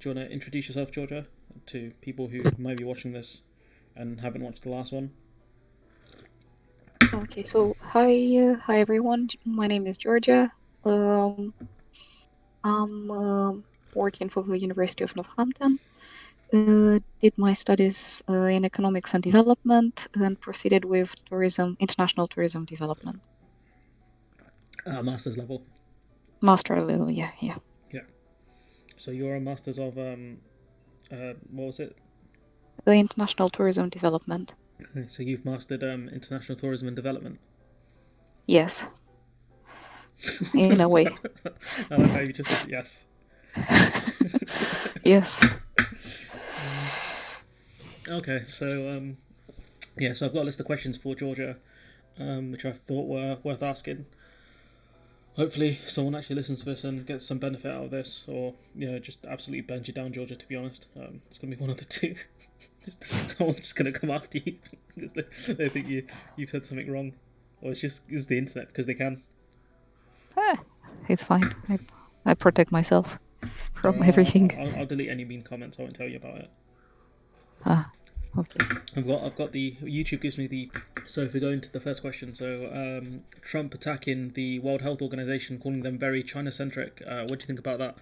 Do you want to introduce yourself, Georgia, to people who might be watching this and haven't watched the last one? Okay, so hi everyone. My name is Georgia. Um, I'm working for the University of Northampton. Did my studies in economics and development, and proceeded with international tourism development. Master's level. Master level, yeah. Yeah. So you're a master's of what was it? International tourism development. So you've mastered international tourism and development. Yes, in a way. I like how you just said yes. Yes. Okay, so yeah, so I've got a list of questions for Georgia, which I thought were worth asking. Hopefully, someone actually listens to this and gets some benefit out of this, or just absolutely burns you down, Georgia. To be honest, it's gonna be one of the two. Someone's just gonna come after you because they think you've said something wrong, or it's the internet because they can. Eh, it's fine. I protect myself Or from everything. I'll delete any mean comments. I won't tell you about it. Ah, okay. I've got the YouTube gives me the. So if we go into the first question, so Trump attacking the World Health Organization, calling them very China centric. What do you think about that?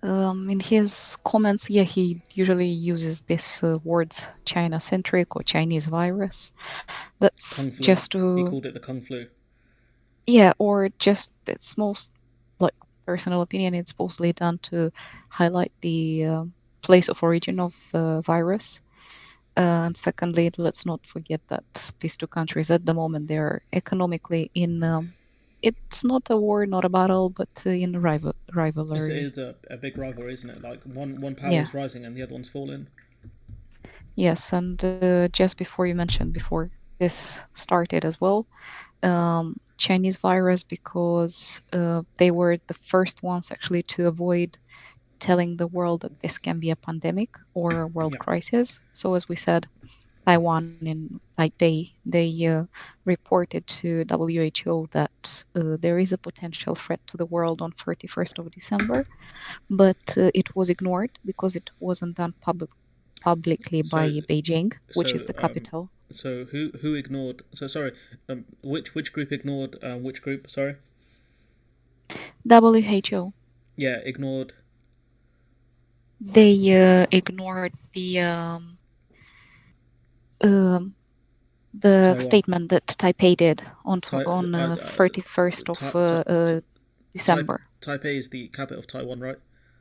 In his comments, yeah, he usually uses this words China-centric or Chinese virus. That's Kung flu. just He to, called it the Kung flu. yeah, or just it's most like personal opinion. It's mostly done to highlight the place of origin of the virus. And secondly, let's not forget that these two countries at the moment they're economically in. It's not a war, not a battle, but in a rivalry. It's a big rivalry, isn't it? Like one power Yeah. is rising and the other one's falling. Yes, and just before you mentioned before this started as well, Chinese virus because they were the first ones actually to avoid telling the world that this can be a pandemic or a world Yeah. crisis. So as we said, Taiwan in like they reported to WHO that there is a potential threat to the world on 31st of December, but it was ignored because it wasn't done publicly by So Beijing, which is so the capital. so who ignored? So sorry. Which group ignored? Which group? Sorry. WHO. Yeah, ignored They ignored um, the Taiwan. statement that Taipei did on Tai, 31st of Taipei, December. Taipei is the capital of Taiwan, right?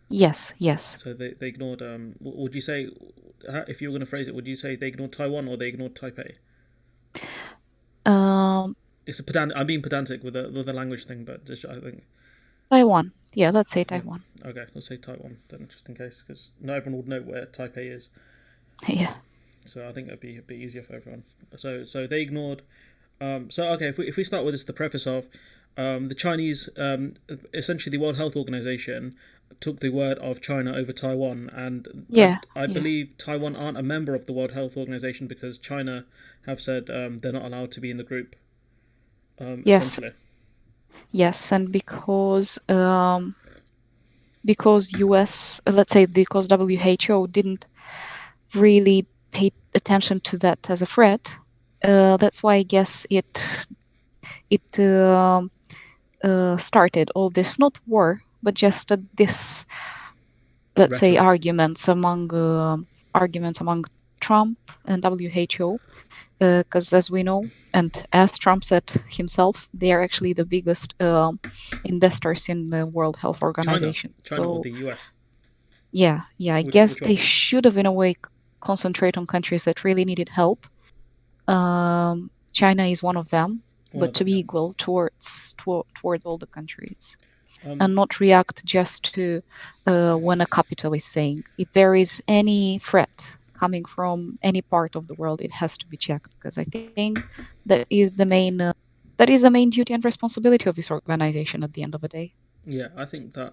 Yes. So they ignored. Would you say, if you were going to phrase it, would you say they ignored Taiwan or they ignored Taipei? Um, It's a I'm being pedantic with the language thing, but just I think Taiwan. Yeah, let's say yeah. Taiwan. Okay, let's say Taiwan then, just in case, because not everyone would know where Taipei is. Yeah. So I think it'd be a bit easier for everyone. So they ignored. So okay, if we start with this, the preface of the Chinese, essentially the World Health Organization took the word of China over Taiwan, and Yeah. I Yeah. believe Taiwan aren't a member of the World Health Organization because China have said they're not allowed to be in the group. Yes. Essentially, Yes. And because US, let's say because WHO didn't really pay attention to that as a threat, that's why I guess it started all this not war, but just this, let's say, rhetoric. arguments among Trump and WHO, because as we know, and as Trump said himself, they are actually the biggest investors in the World Health Organization. China or So the US. yeah, I guess Which they one? should have in a way concentrate on countries that really needed help. China is one of them, One but of to them, be yeah. equal towards all the countries, Um, and not react just to when a capital is saying. If there is any threat coming from any part of the world, it has to be checked because I think that is the main duty and responsibility of this organization at the end of the day. Yeah, I think that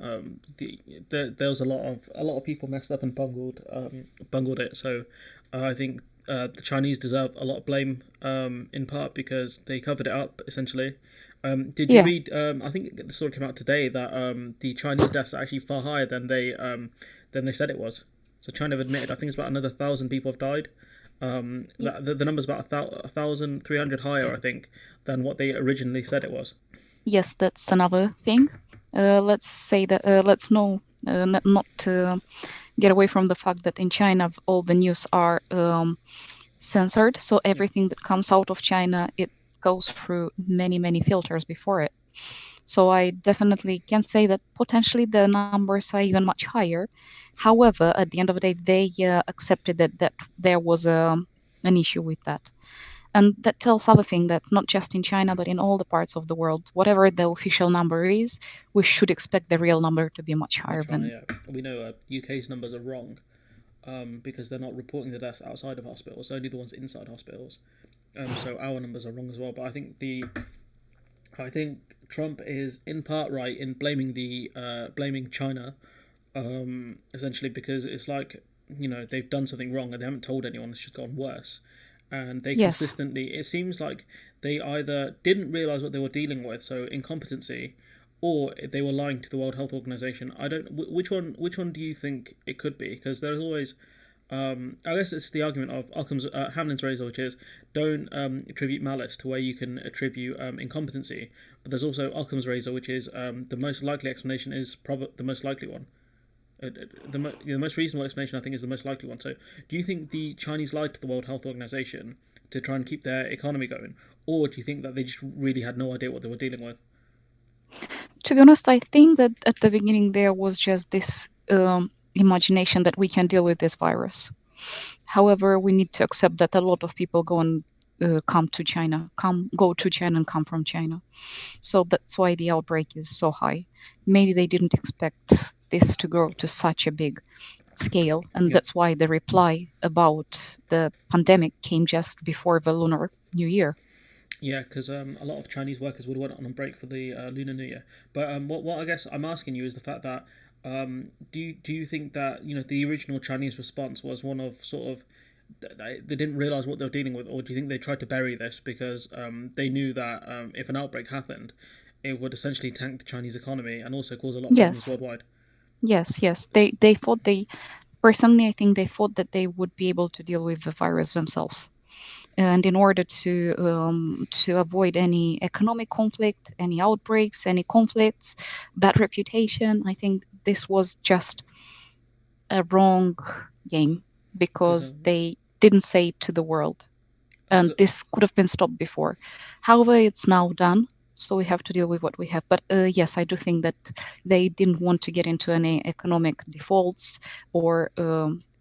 there was a lot of people messed up and bungled it. So I think the Chinese deserve a lot of blame in part because they covered it up essentially, Did you Yeah. read? I think the story came out today that the Chinese deaths are actually far higher than they said it was. So China have admitted. I think it's about another 1,000 people have died. Y- The number's about 1,300 higher, I think, than what they originally said it was. yes, that's another thing. Let's say that let's know not to get away from the fact that in China all the news are censored, so Yeah, everything that comes out of China it goes through many filters before it. So I definitely can say that potentially the numbers are even much higher. However, at the end of the day, they accepted that there was an issue with that. And that tells other thing that not just in China, but in all the parts of the world, whatever the official number is, we should expect the real number to be much higher much higher. than. Yeah. We know UK's numbers are wrong because they're not reporting the deaths outside of hospitals, only the ones inside hospitals. So our numbers are wrong as well. But I think Trump is in part right in blaming China, essentially because it's like they've done something wrong and they haven't told anyone. It's just gotten worse, and they Yes. consistently. It seems like they either didn't realize what they were dealing with, so incompetency, or they were lying to the World Health Organization. I don't. Which one? Which one do you think it could be? Because there's always I guess it's the argument of Hamlin's razor, which is don't attribute malice to where you can attribute incompetency. But there's also Occam's razor, which is the most likely explanation is the most likely one. The most reasonable explanation, I think, is the most likely one. So, do you think the Chinese lied to the World Health Organization to try and keep their economy going, or do you think that they just really had no idea what they were dealing with? To be honest, I think that at the beginning there was just this imagination that we can deal with this virus. However, we need to accept that a lot of people go and come to China, go to China and come from China. So that's why the outbreak is so high. Maybe they didn't expect this to grow to such a big scale, and Yeah, that's why the reply about the pandemic came just before the Lunar New Year. yeah, because a lot of Chinese workers would have went on a break for the Lunar New Year. But what I guess I'm asking you is the fact that do you think that the original Chinese response was one of sort of they didn't realize what they were dealing with, or do you think they tried to bury this because they knew that if an outbreak happened, it would essentially tank the Chinese economy and also cause a lot of problems Yes, worldwide? yes. They thought they personally, I think they thought that they would be able to deal with the virus themselves. And in order to avoid any economic conflict, any outbreaks, any conflicts, bad reputation, I think this was just a wrong game Because because they didn't say it to the world, and because this could have been stopped before. However, it's now done, so we have to deal with what we have. But yes, I do think that they didn't want to get into any economic defaults or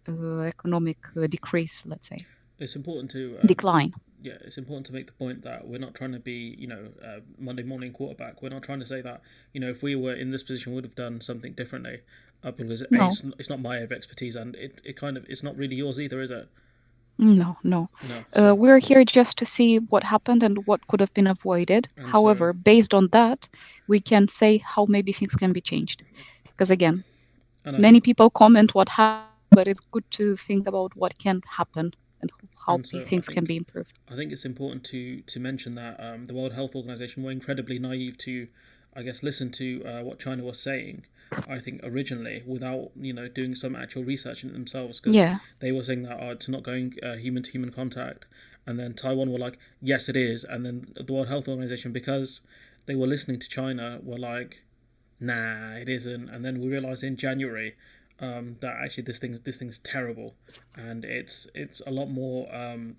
economic decrease, let's say, it's important to decline. yeah, it's important to make the point that we're not trying to be, Monday morning quarterback. We're not trying to say that, if we were in this position, we would have done something differently. Because No, it's not my area of expertise, and it kind of it's not really yours either, is it? no. No. So We're here just to see what happened and what could have been avoided. and so However, based on that, we can say how maybe things can be changed. Because again, and I many think people comment what happened, but it's good to think about what can happen and how and so things can be improved. I think it's important to mention that the World Health Organization were incredibly naive to, I guess, listen to what China was saying. I think originally, without doing some actual research in it themselves, because Yeah, they were saying that it's not going human to human contact, and then Taiwan were like, yes, it is, and then the World Health Organization, because they were listening to China, were like, nah, it isn't, and then we realized in January that actually this thing's terrible, and it's a lot more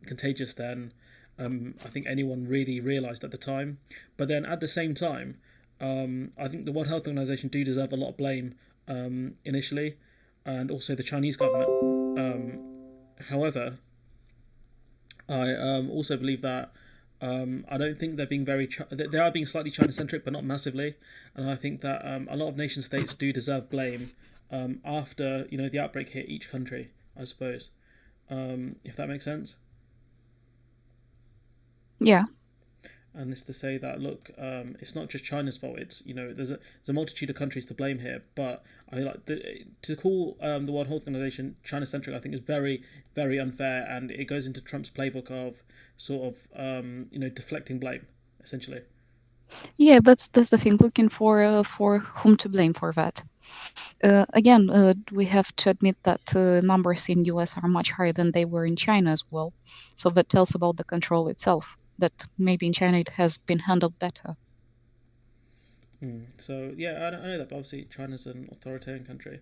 contagious than I think anyone really realized at the time. But then at the same time, I think the World Health Organization do deserve a lot of blame initially, and also the Chinese government. However, I also believe that I don't think they're being they are being slightly China centric, but not massively. And I think that a lot of nation states do deserve blame after the outbreak hit each country. I suppose, if that makes sense. yeah, And it's to say that look, it's not just China's fault. It's there's a multitude of countries to blame here. But I like to call the World Health Organization China centric. I think is very unfair, and it goes into Trump's playbook of sort of deflecting blame essentially. Yeah, that's the thing. Looking for whom to blame for that. Again, we have to admit that numbers in US are much higher than they were in China as well. So that tells about the control itself. That maybe in China it has been handled better. So yeah, I know that, but obviously China's an authoritarian country.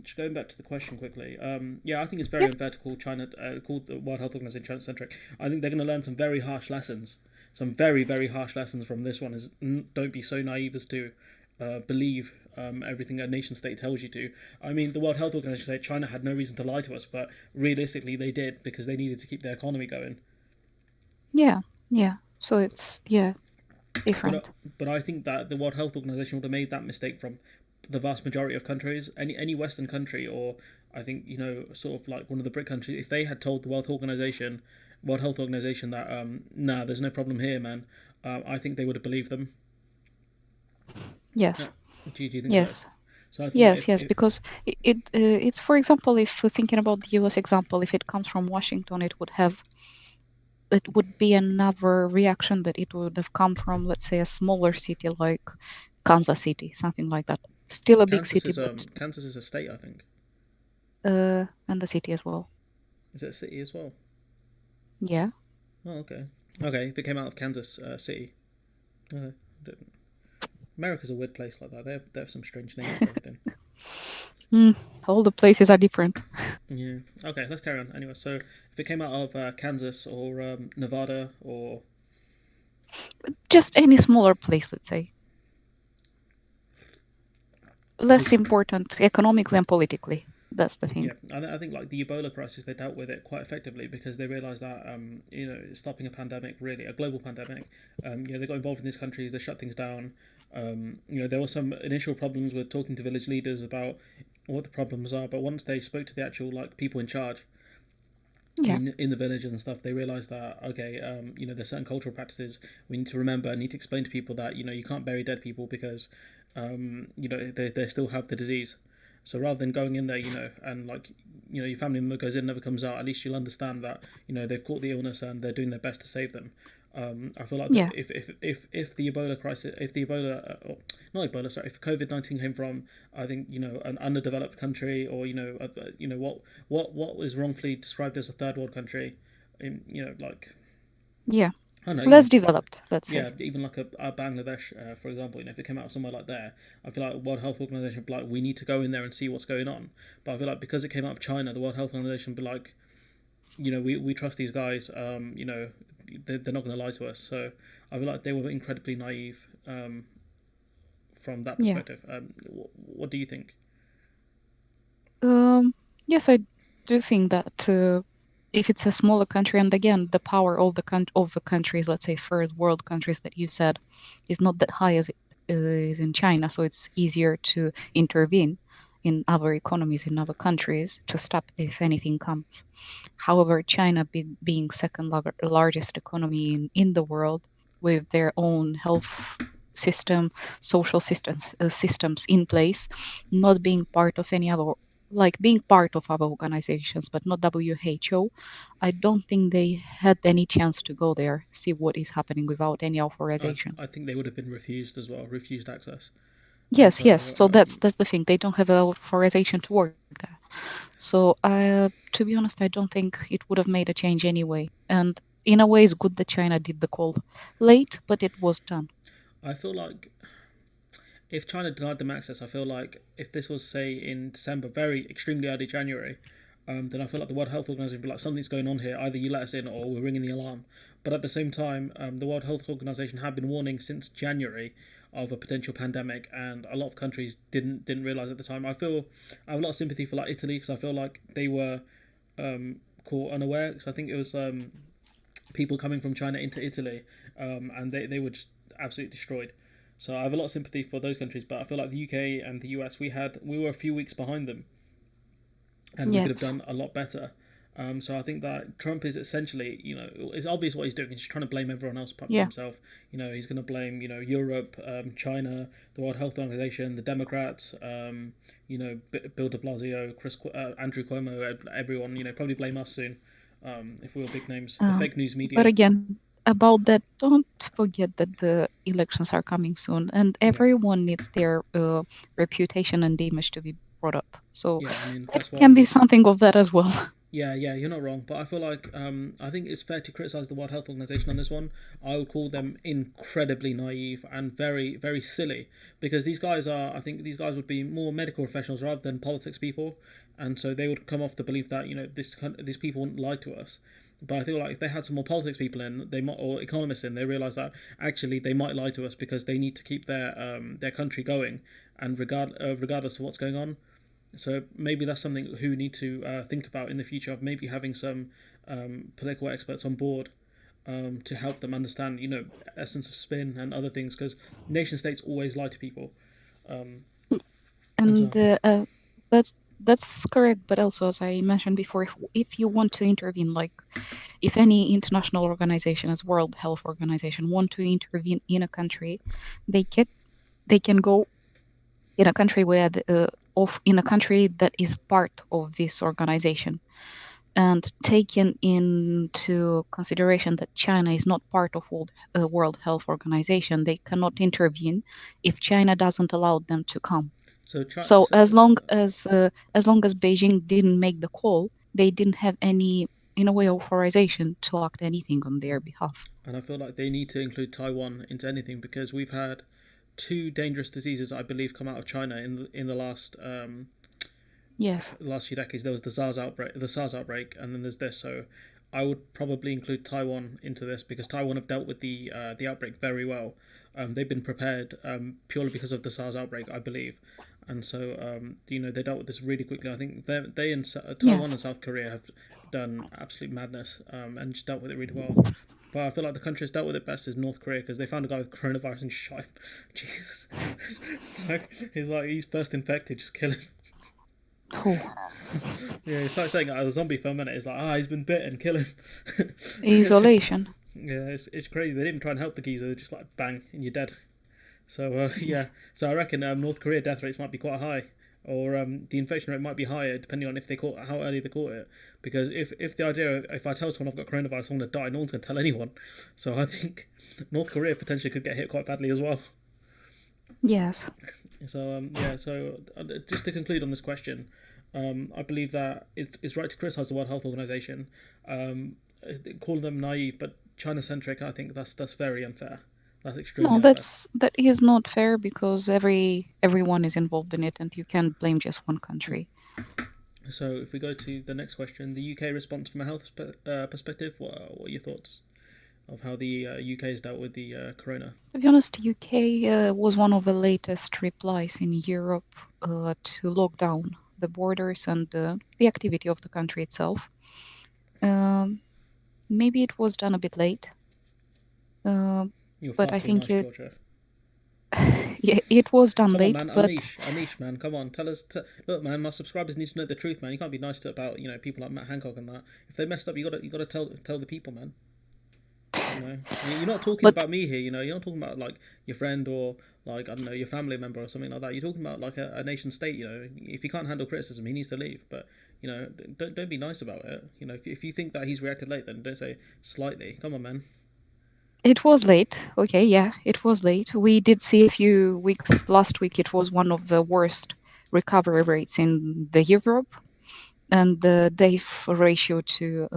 Just going back to the question quickly. Yeah, I think it's very Yeah. unfair to call China, call the World Health Organization China-centric. I think they're going to learn some very harsh lessons, some very very harsh lessons from this one. Is don't be so naive as to believe everything a nation state tells you to. I mean, the World Health Organization said China had no reason to lie to us, but realistically they did because they needed to keep their economy going. Yeah. Yeah. So it's yeah But uh, different. but I think that the World Health Organization would have made that mistake from the vast majority of countries. Any Western country, or I think sort of like one of the BRIC countries, if they had told the World Health Organization that nah, there's no problem here, man, I think they would have believed them. Uh, Yes. do you think so? Yes. So I think that Yes, yes, because it's, for example, if we're thinking about the US example, if it comes from Washington, it would be another reaction that it would have come from, let's say, a smaller city like Kansas City, something like that. Still a big city, but Kansas is a state, I think. and the city as well. Is it a city as well? Yeah. Oh, okay. Okay, if it came out of Kansas City. Okay. America's a weird place like that. They have some strange names for everything. Mm, all the places are different. Yeah. Okay, let's carry on. Anyway, so if it came out of Kansas or Nevada or Just any smaller place, let's say, less because important economically and politically. That's the thing. yeah, I think like the Ebola crisis, they dealt with it quite effectively because they realised that stopping a pandemic, really a global pandemic, they got involved in these countries, they shut things down. There were some initial problems with talking to village leaders about what the problems are, but once they spoke to the actual like people in charge, Yeah. in the villages and stuff, they realized that okay, there's certain cultural practices we need to remember. Need to explain to people that you can't bury dead people because they still have the disease. So rather than going in there, and like your family member goes in, never comes out, at least you'll understand that they've caught the illness and they're doing their best to save them. I feel like that Yeah. if the Ebola crisis, if the Ebola, not Ebola, sorry, if COVID-19 came from, I think an underdeveloped country, or what was wrongfully described as a third world country, in like Yeah. I don't know, Less even developed, let's yeah, say. even like a Bangladesh, for example, if it came out somewhere like there, I feel like World Health Organization would be like, we need to go in there and see what's going on. But I feel like because it came out of China, the World Health Organization would be like, we trust these guys. They're not going to lie to us. So I feel like they were incredibly naive from that Yeah. perspective. What do you think? Um, yes, I do think that if it's a smaller country, and again, the power of the countries, let's say third world countries that you said, is not that high as it is in China, so it's easier to intervene in other economies in other countries to stop if anything comes. However, China being second largest economy in the world with their own health system, social systems in place, not being part of any other, like being part of other organizations, but not WHO, I don't think they had any chance to go there, see what is happening without any authorization. I think they would have been refused as well, refused access. Yes, yes. So So that's the thing. They don't have a authorization to work there. So, to be honest, I don't think it would have made a change anyway. And in a way, it's good that China did the call late, but it was done. I feel like if China denied them access, I feel like if this was say in December, very extremely early January, then I feel like the World Health Organization would be like something's going on here. Either you let us in or we're ringing the alarm. But at the same time, the World Health Organization had been warning since January of a potential pandemic, and a lot of countries didn't realize at the time. I have a lot of sympathy for like Italy because I feel like they were caught unaware. Because I think it was people coming from China into Italy, and they were just absolutely destroyed. So I have a lot of sympathy for those countries, but I feel like the UK and the US, we were a few weeks behind them, and we could have Yes. done a lot better. So I think that Trump is essentially, it's obvious what he's doing. He's trying to blame everyone else apart from Yeah. himself. He's going to blame, Europe, China, the World Health Organization, the Democrats, Bill De Blasio, Andrew Cuomo, everyone. Probably blame us soon if we were big names. The fake news But media. again, about that, don't forget that the elections are coming soon, and Yeah, everyone needs their reputation and image to be brought up. So yeah. I mean, that that's why I can be think. something of that as well. Yeah, yeah, you're not wrong, but I feel like I think it's fair to criticize the World Health Organization on this one. I would call them incredibly naive and very, very silly because these guys are. I think these guys would be more medical professionals rather than politics people, and so they would come off the belief that these people wouldn't lie to us. But I feel like if they had some more politics people in, they might or economists in, they realize that actually they might lie to us because they need to keep their country going, and regardless of what's going on. So maybe that's something who need to think about in the future of maybe having some political experts on board to help them understand, essence of spin and other things because nation states always lie to people. Um, and And so, that's that's correct. But also, as I mentioned before, if you want to intervene, like if any international organization, as World Health Organization, want to intervene in a country, they can they can go in a country where in a country that is part of this organization, and taking into consideration that China is not part of World Health Organization, they cannot intervene if China doesn't allow them to come. so, try, So so as long as Beijing didn't make the call, they didn't have any, in a way, authorization to act anything on their behalf. and I feel like they need to include Taiwan into anything because we've had two dangerous diseases, I believe, come out of China in the Yes. last few decades. There was the SARS outbreak, and then there's this. So I would probably include Taiwan into this because Taiwan have dealt with the outbreak very well. They've been prepared purely because of the SARS outbreak, I believe, and so they dealt with this really quickly. I think they and Taiwan Yes. and South Korea have done absolute madness and just dealt with it really well. But I feel like the country that's dealt with it best is North Korea because they found a guy with coronavirus and shot him. Jesus, he's first infected, just kill him. Oh, Yeah, it's like saying a zombie film, and it's like, he's been bitten, kill him. isolation. Yeah, it's crazy. They didn't even try and help the geezer. They're just like, bang, and you're dead. So, yeah. So I reckon North Korea death rates might be quite high. Or the infection rate might be higher depending on if they caught how early they caught it. Because if the idea of if I tell someone I've got coronavirus, I'm going to die, no one's going to tell anyone. So I think North Korea potentially could get hit quite badly as well. Yes. So yeah. So just to conclude on this question, I believe that it's right to criticize the World Health Organization, um, call them naive, but China centric. I think that's very unfair. That's extremely No, unfair. that is not fair because everyone is involved in it, and you can't blame just one country. So if we go to the next question, the UK response from a health perspective, what are your thoughts of how the UK has dealt with the corona? To be honest, UK was one of the latest replies in Europe to lock down the borders and the activity of the country itself. Um, Maybe it was done a bit late, uh, You're but far I too think nice, Georgia. yeah, it was done Come on, late. man, But unleash, man. Come on, tell us. Look, man, my subscribers need to know the truth, man. You can't be nice to about people like Matt Hancock and that. If they messed up, you gotta tell the people, man. You're not talking but about me here. You're not talking about like your friend or like I don't know your family member or something like that. You're talking about like a nation state. If he can't handle criticism, he needs to leave. But don't be nice about it. If you think that he's reacted late, then don't say slightly. Come on, man. it was late. Okay, yeah, it was late. We did see a few weeks last week. It was one of the worst recovery rates in the Europe, and the death ratio to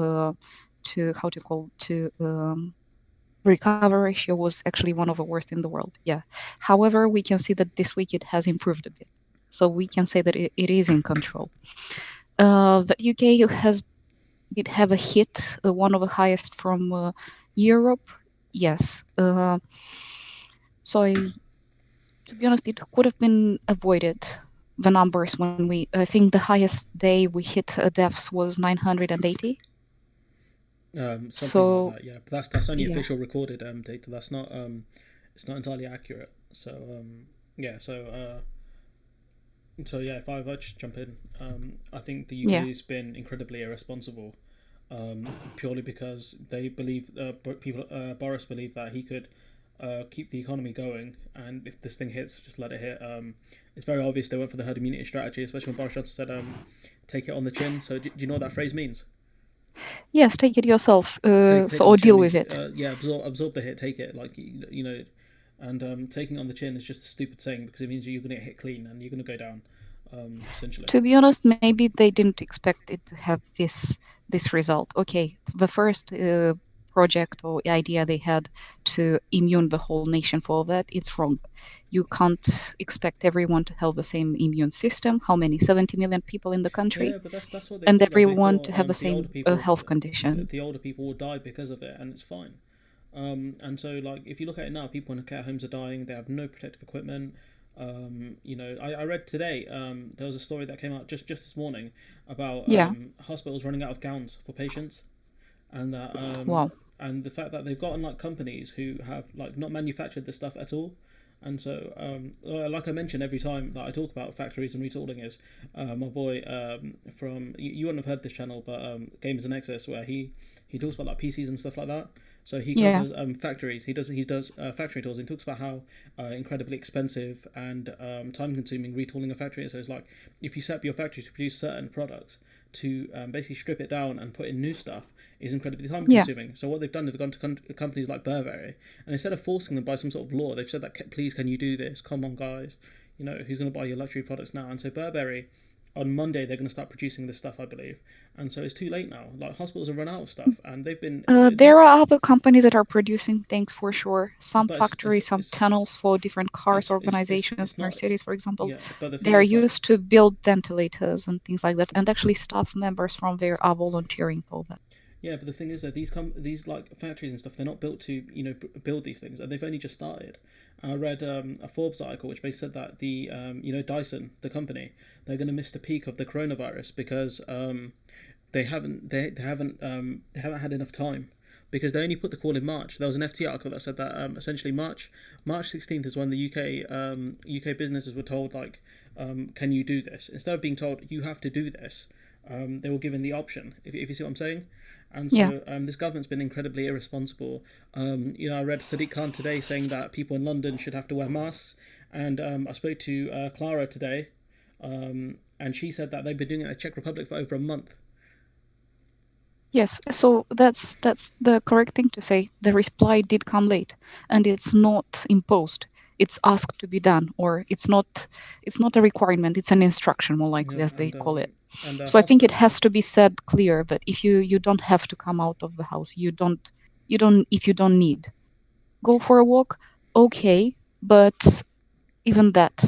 how to call to recovery ratio was actually one of the worst in the world. Yeah. However, we can see that this week it has improved a bit, so we can say that it is in control. The UK has did have a hit, one of the highest from Europe. Yes. So to be honest, it could have been avoided. The numbers when I think the highest day we hit deaths was 980. Something like So that. Yeah, but that's only yeah, official recorded data. That's not it's not entirely accurate. So yeah. So yeah, if I just jump in, I think the yeah. UK's been incredibly irresponsible, purely because they believe Boris believed that he could keep the economy going, and if this thing hits, just let it hit. It's very obvious they went for the herd immunity strategy, especially when Boris Johnson said, "Take it on the chin." So do you know what that phrase means? Yes, take it yourself. Take So on the or chin deal with means it. yeah, absorb the hit, take it, like you know, and taking it on the chin is just a stupid saying because it means you're gonna get hit clean and you're gonna go down, essentially. To be honest, maybe they didn't expect it to have this result. Okay, the first project or idea they had to immune the whole nation for that, it's wrong. You can't expect everyone to have the same immune system. How many? 70 million people in the country, Yeah, but that's what they and thought. Like they everyone thought to have the the older same people, health condition. the older people will die because of it, and it's fine. And so, like, if you look at it now, people in care homes are dying. They have no protective equipment. I read today. There was a story that came out just this morning about Yeah. hospitals running out of gowns for patients, and that Wow. and the fact that they've gotten like companies who have like not manufactured this stuff at all. And so, like I mentioned every time that I talk about factories and retooling, is my boy from you wouldn't have heard this channel, but Gamers and Excess, where he talks about like PCs and stuff like that. So he Yeah. covers factories. He does factory tours. And he talks about how incredibly expensive and time consuming retooling a factory is. So it's like if you set up your factory to produce certain products, to basically strip it down and put in new stuff is incredibly time Yeah. consuming. So what they've done, they've gone to companies like Burberry, and instead of forcing them by some sort of law, they've said that please can you do this? Come on, guys. You know who's going to buy your luxury products now? And so Burberry, on Monday they're going to start producing this stuff, I believe. And so it's too late now. Like hospitals have run out of stuff, and they've been There are other companies that are producing things for sure. Some but factories, some tunnels for different cars it's organizations, not. Mercedes, for example, Yeah, but the they thing are is, like, used to build ventilators and things like that. And actually, staff members from there are volunteering for that. yeah, but the thing is that these like factories and stuff, they're not built to build these things, and they've only just started. I read a Forbes article which basically said that the Dyson, the company, they're going to miss the peak of the coronavirus because they haven't had enough time because they only put the call in March. There was an FT article that said that essentially March 16th is when the UK businesses were told like, can you do this, instead of being told you have to do this. They were given the option, if you see what I'm saying. And Yeah. so this government's been incredibly irresponsible. I read Sadiq Khan today saying that people in London should have to wear masks, and I spoke to Clara today, and she said that they've been doing it in the Czech Republic for over a month. Yes, so that's the correct thing to say. The reply did come late, and it's not imposed. It's asked to be done, or it's not a requirement. It's an instruction, more Yeah, likely, as they call it. and So I think it hospitals. has to be said clear that if you don't have to come out of the house, you don't if you don't need go for a walk, okay, but even that,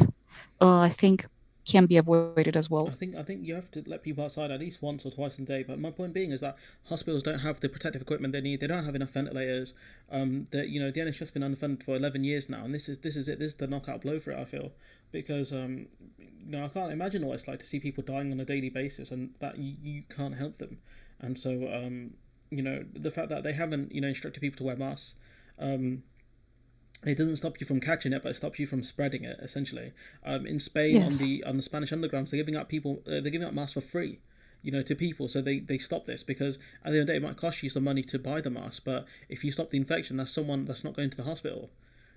I think can be avoided as well. I think you have to let people outside at least once or twice a day. But my point being is that hospitals don't have the protective equipment they need. They don't have enough ventilators. The NHS has been underfunded for 11 years now, and this is it. This is the knockout blow for it. I feel because I can't imagine what it's like to see people dying on a daily basis, and that you can't help them. And so the fact that they haven't instructed people to wear masks. It doesn't stop you from catching it, but it stops you from spreading it. Essentially, in Spain Yes. on the Spanish undergrounds, they're giving out people, they're giving out masks for free, to people. So they stop this because at the end of the day, it might cost you some money to buy the mask, but if you stop the infection, that's someone that's not going to the hospital.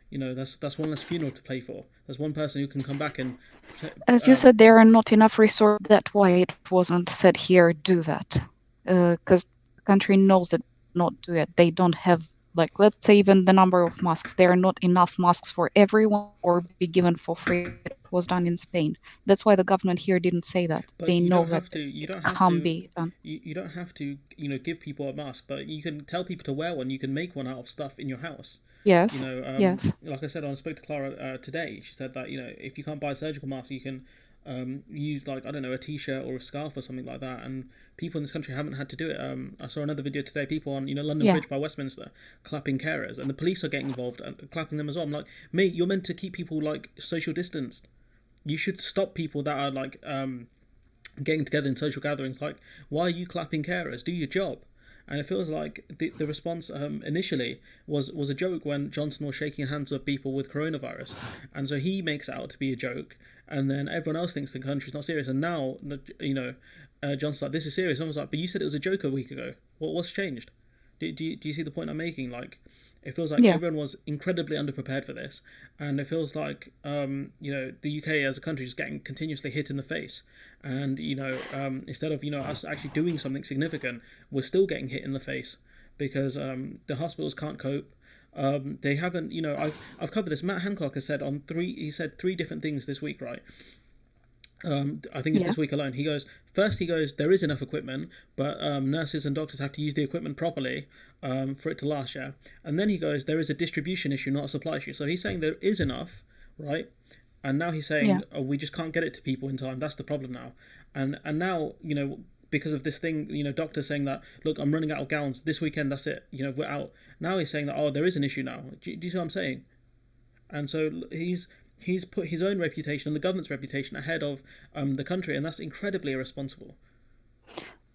That's one less funeral to pay for. There's one person who can come back and protect. As you said, there are not enough resources. That's why it wasn't said here, do that. Because the country knows that not do it. They don't have, like, let's say, even the number of masks. There are not enough masks for everyone or be given for free. It was done in Spain. That's why the government here didn't say that. But They you know don't that have to. You it don't have can't to. be done. You don't have to. Give people a mask, but you can tell people to wear one. You can make one out of stuff in your house. Yes, yes, Like I said, I spoke to Clara today. She said that if you can't buy a surgical mask, you can use, like, I don't know, a t-shirt or a scarf or something like that. And people in this country haven't had to do it. I saw another video today. People on London yeah. Bridge by Westminster clapping carers, and the police are getting involved and clapping them as well. I'm like, mate, you're meant to keep people like social distanced. You should stop people that are like getting together in social gatherings. Like, why are you clapping carers? Do your job. And it feels like the response initially was a joke when Johnson was shaking hands with people with coronavirus, and so he makes it out to be a joke, and then everyone else thinks the country's not serious. And now, Johnson's like, this is serious. I was like, but you said it was a joke a week ago. What's changed? Do you see the point I'm making? Like, It feels like Yeah. everyone was incredibly underprepared for this, and it feels like the UK as a country is getting continuously hit in the face, and instead of us actually doing something significant, we're still getting hit in the face because the hospitals can't cope. They haven't, I've covered this. Matt Hancock has said on three. He said three different things this week, right? I think it's Yeah. this week alone. He goes, there is enough equipment, but nurses and doctors have to use the equipment properly for it to last, yeah. And then he goes, there is a distribution issue, not a supply issue. So he's saying there is enough, right? And now he's Yeah. saying, oh, we just can't get it to people in time. That's the problem now. And now, because of this thing, doctors saying that, look, I'm running out of gowns this weekend. That's it. We're out. Now he's saying that, oh, there is an issue now. Do you see what I'm saying? And so he's put his own reputation and the government's reputation ahead of the country, and that's incredibly irresponsible.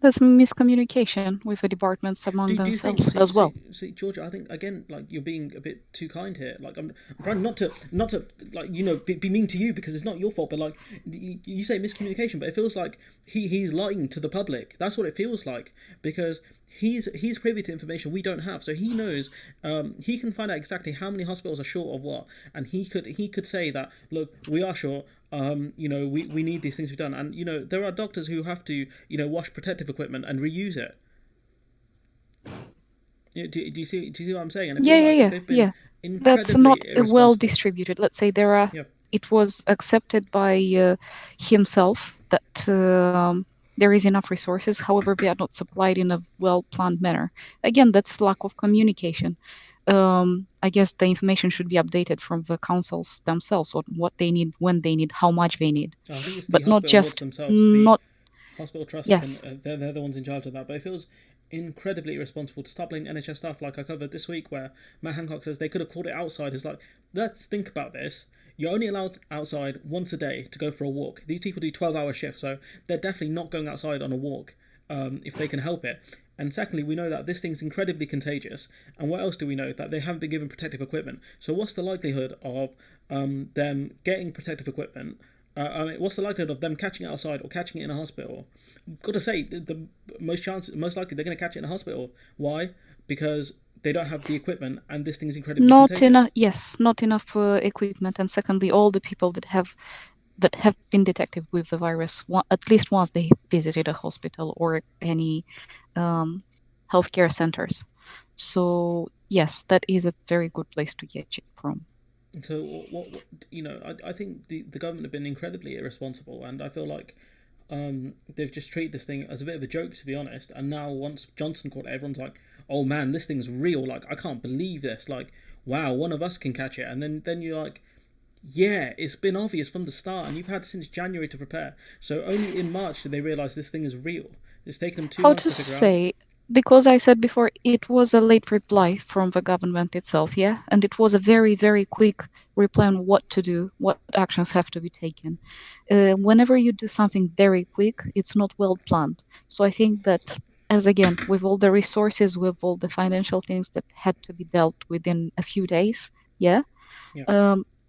There's miscommunication with the departments among Do you think? themselves as well. Georgia, I think again, like you're being a bit too kind here. Like I'm trying not to like be mean to you because it's not your fault. But like you say miscommunication, but it feels like he's lying to the public. That's what it feels like because he's privy to information we don't have, so he knows. He can find out exactly how many hospitals are short of what, and he could say that look, we are short. We need these things to be done, and there are doctors who have to wash protective equipment and reuse it. Do you see what I'm saying? And it Yeah, feels yeah, like yeah, they've been yeah. That's incredibly not well irresponsible. distributed. Let's say there are. Yeah, It was accepted by himself that there is enough resources. However, they are not supplied in a well-planned manner. Again, that's lack of communication. I guess the information should be updated from the councils themselves on what they need, when they need, how much they need, I think it's the but not hospital boards just themselves. The not. hospital trusts can Yes, they're the ones in charge of that. But it feels incredibly irresponsible to start blaming NHS staff like I covered this week, where Matt Hancock says they could have called it outside. It's like let's think about this. You're only allowed outside once a day to go for a walk. These people do 12-hour shifts, so they're definitely not going outside on a walk if they can help it. And secondly, we know that this thing's incredibly contagious. And what else do we know? That they haven't been given protective equipment. So what's the likelihood of them getting protective equipment? What's the likelihood of them catching it outside or catching it in a hospital? Got to say, the most likely they're going to catch it in a hospital. Why? Because they don't have the equipment, and this thing is incredibly not contagious. enough. Yes, not enough equipment, and secondly, all the people that have been detected with the virus, at least once they visited a hospital or any um, healthcare centers. So yes, that is a very good place to get it from. So I think the government have been incredibly irresponsible, and I feel like they've just treated this thing as a bit of a joke, to be honest. And now once Johnson caught it, everyone's like, "Oh man, this thing's real! Like I can't believe this! Like wow, one of us can catch it." And then you're like, "Yeah, it's been obvious from the start, and you've had since January to prepare. So only in March did they realize this thing is real. It's taken them two How months to to figure out." say, because I said before, it was a late reply from the government itself, yeah? And it was a very, very quick reply on what to do, what actions have to be taken. Whenever you do something very quick, it's not well planned. So I think that, as again, with all the resources, with all the financial things that had to be dealt within a few days, yeah? Yeah,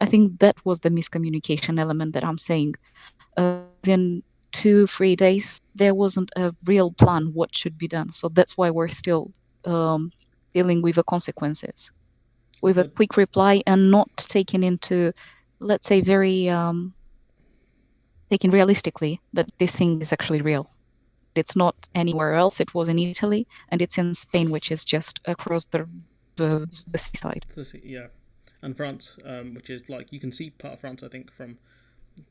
I think that was the miscommunication element that I'm saying. Within 2 3 days there wasn't a real plan what should be done, so that's why we're still um, dealing with the consequences with a but quick reply and not taken into, let's say, very taken realistically that this thing is actually real. It's not anywhere else. It was in Italy and it's in Spain, which is just across the seaside. yeah, and France, which is like you can see part of France, I think, from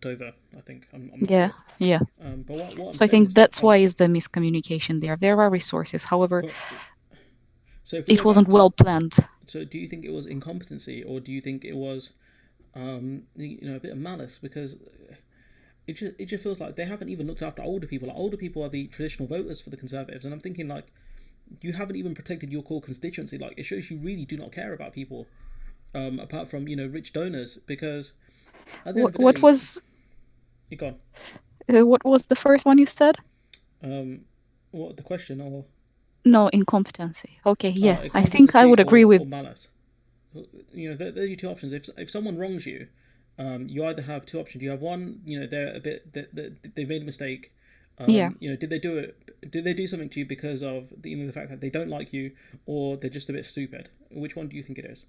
Dover. I think I'm not Yeah, sure. yeah. But what I'm So I saying think is that that's why is the miscommunication there. There are resources, however, but so if we it go wasn't back to well planned. so do you think it was incompetency or do you think it was a bit of malice because it just feels like they haven't even looked after older people. Like older people are the traditional voters for the Conservatives, and I'm thinking like you haven't even protected your core constituency. Like it shows you really do not care about people, apart from rich donors. Because at the end of the What day, was you're gone. what was the first one you said? Um, what the question or No, incompetency. Okay, yeah, I think I incompetency would agree or with. malice? There's your two options. If someone wrongs you, you either have two options. You have one, they're a bit they've made a mistake, Yeah. Did they do it? Did they do something to you because of the fact that they don't like you, or they're just a bit stupid? Which one do you think it is?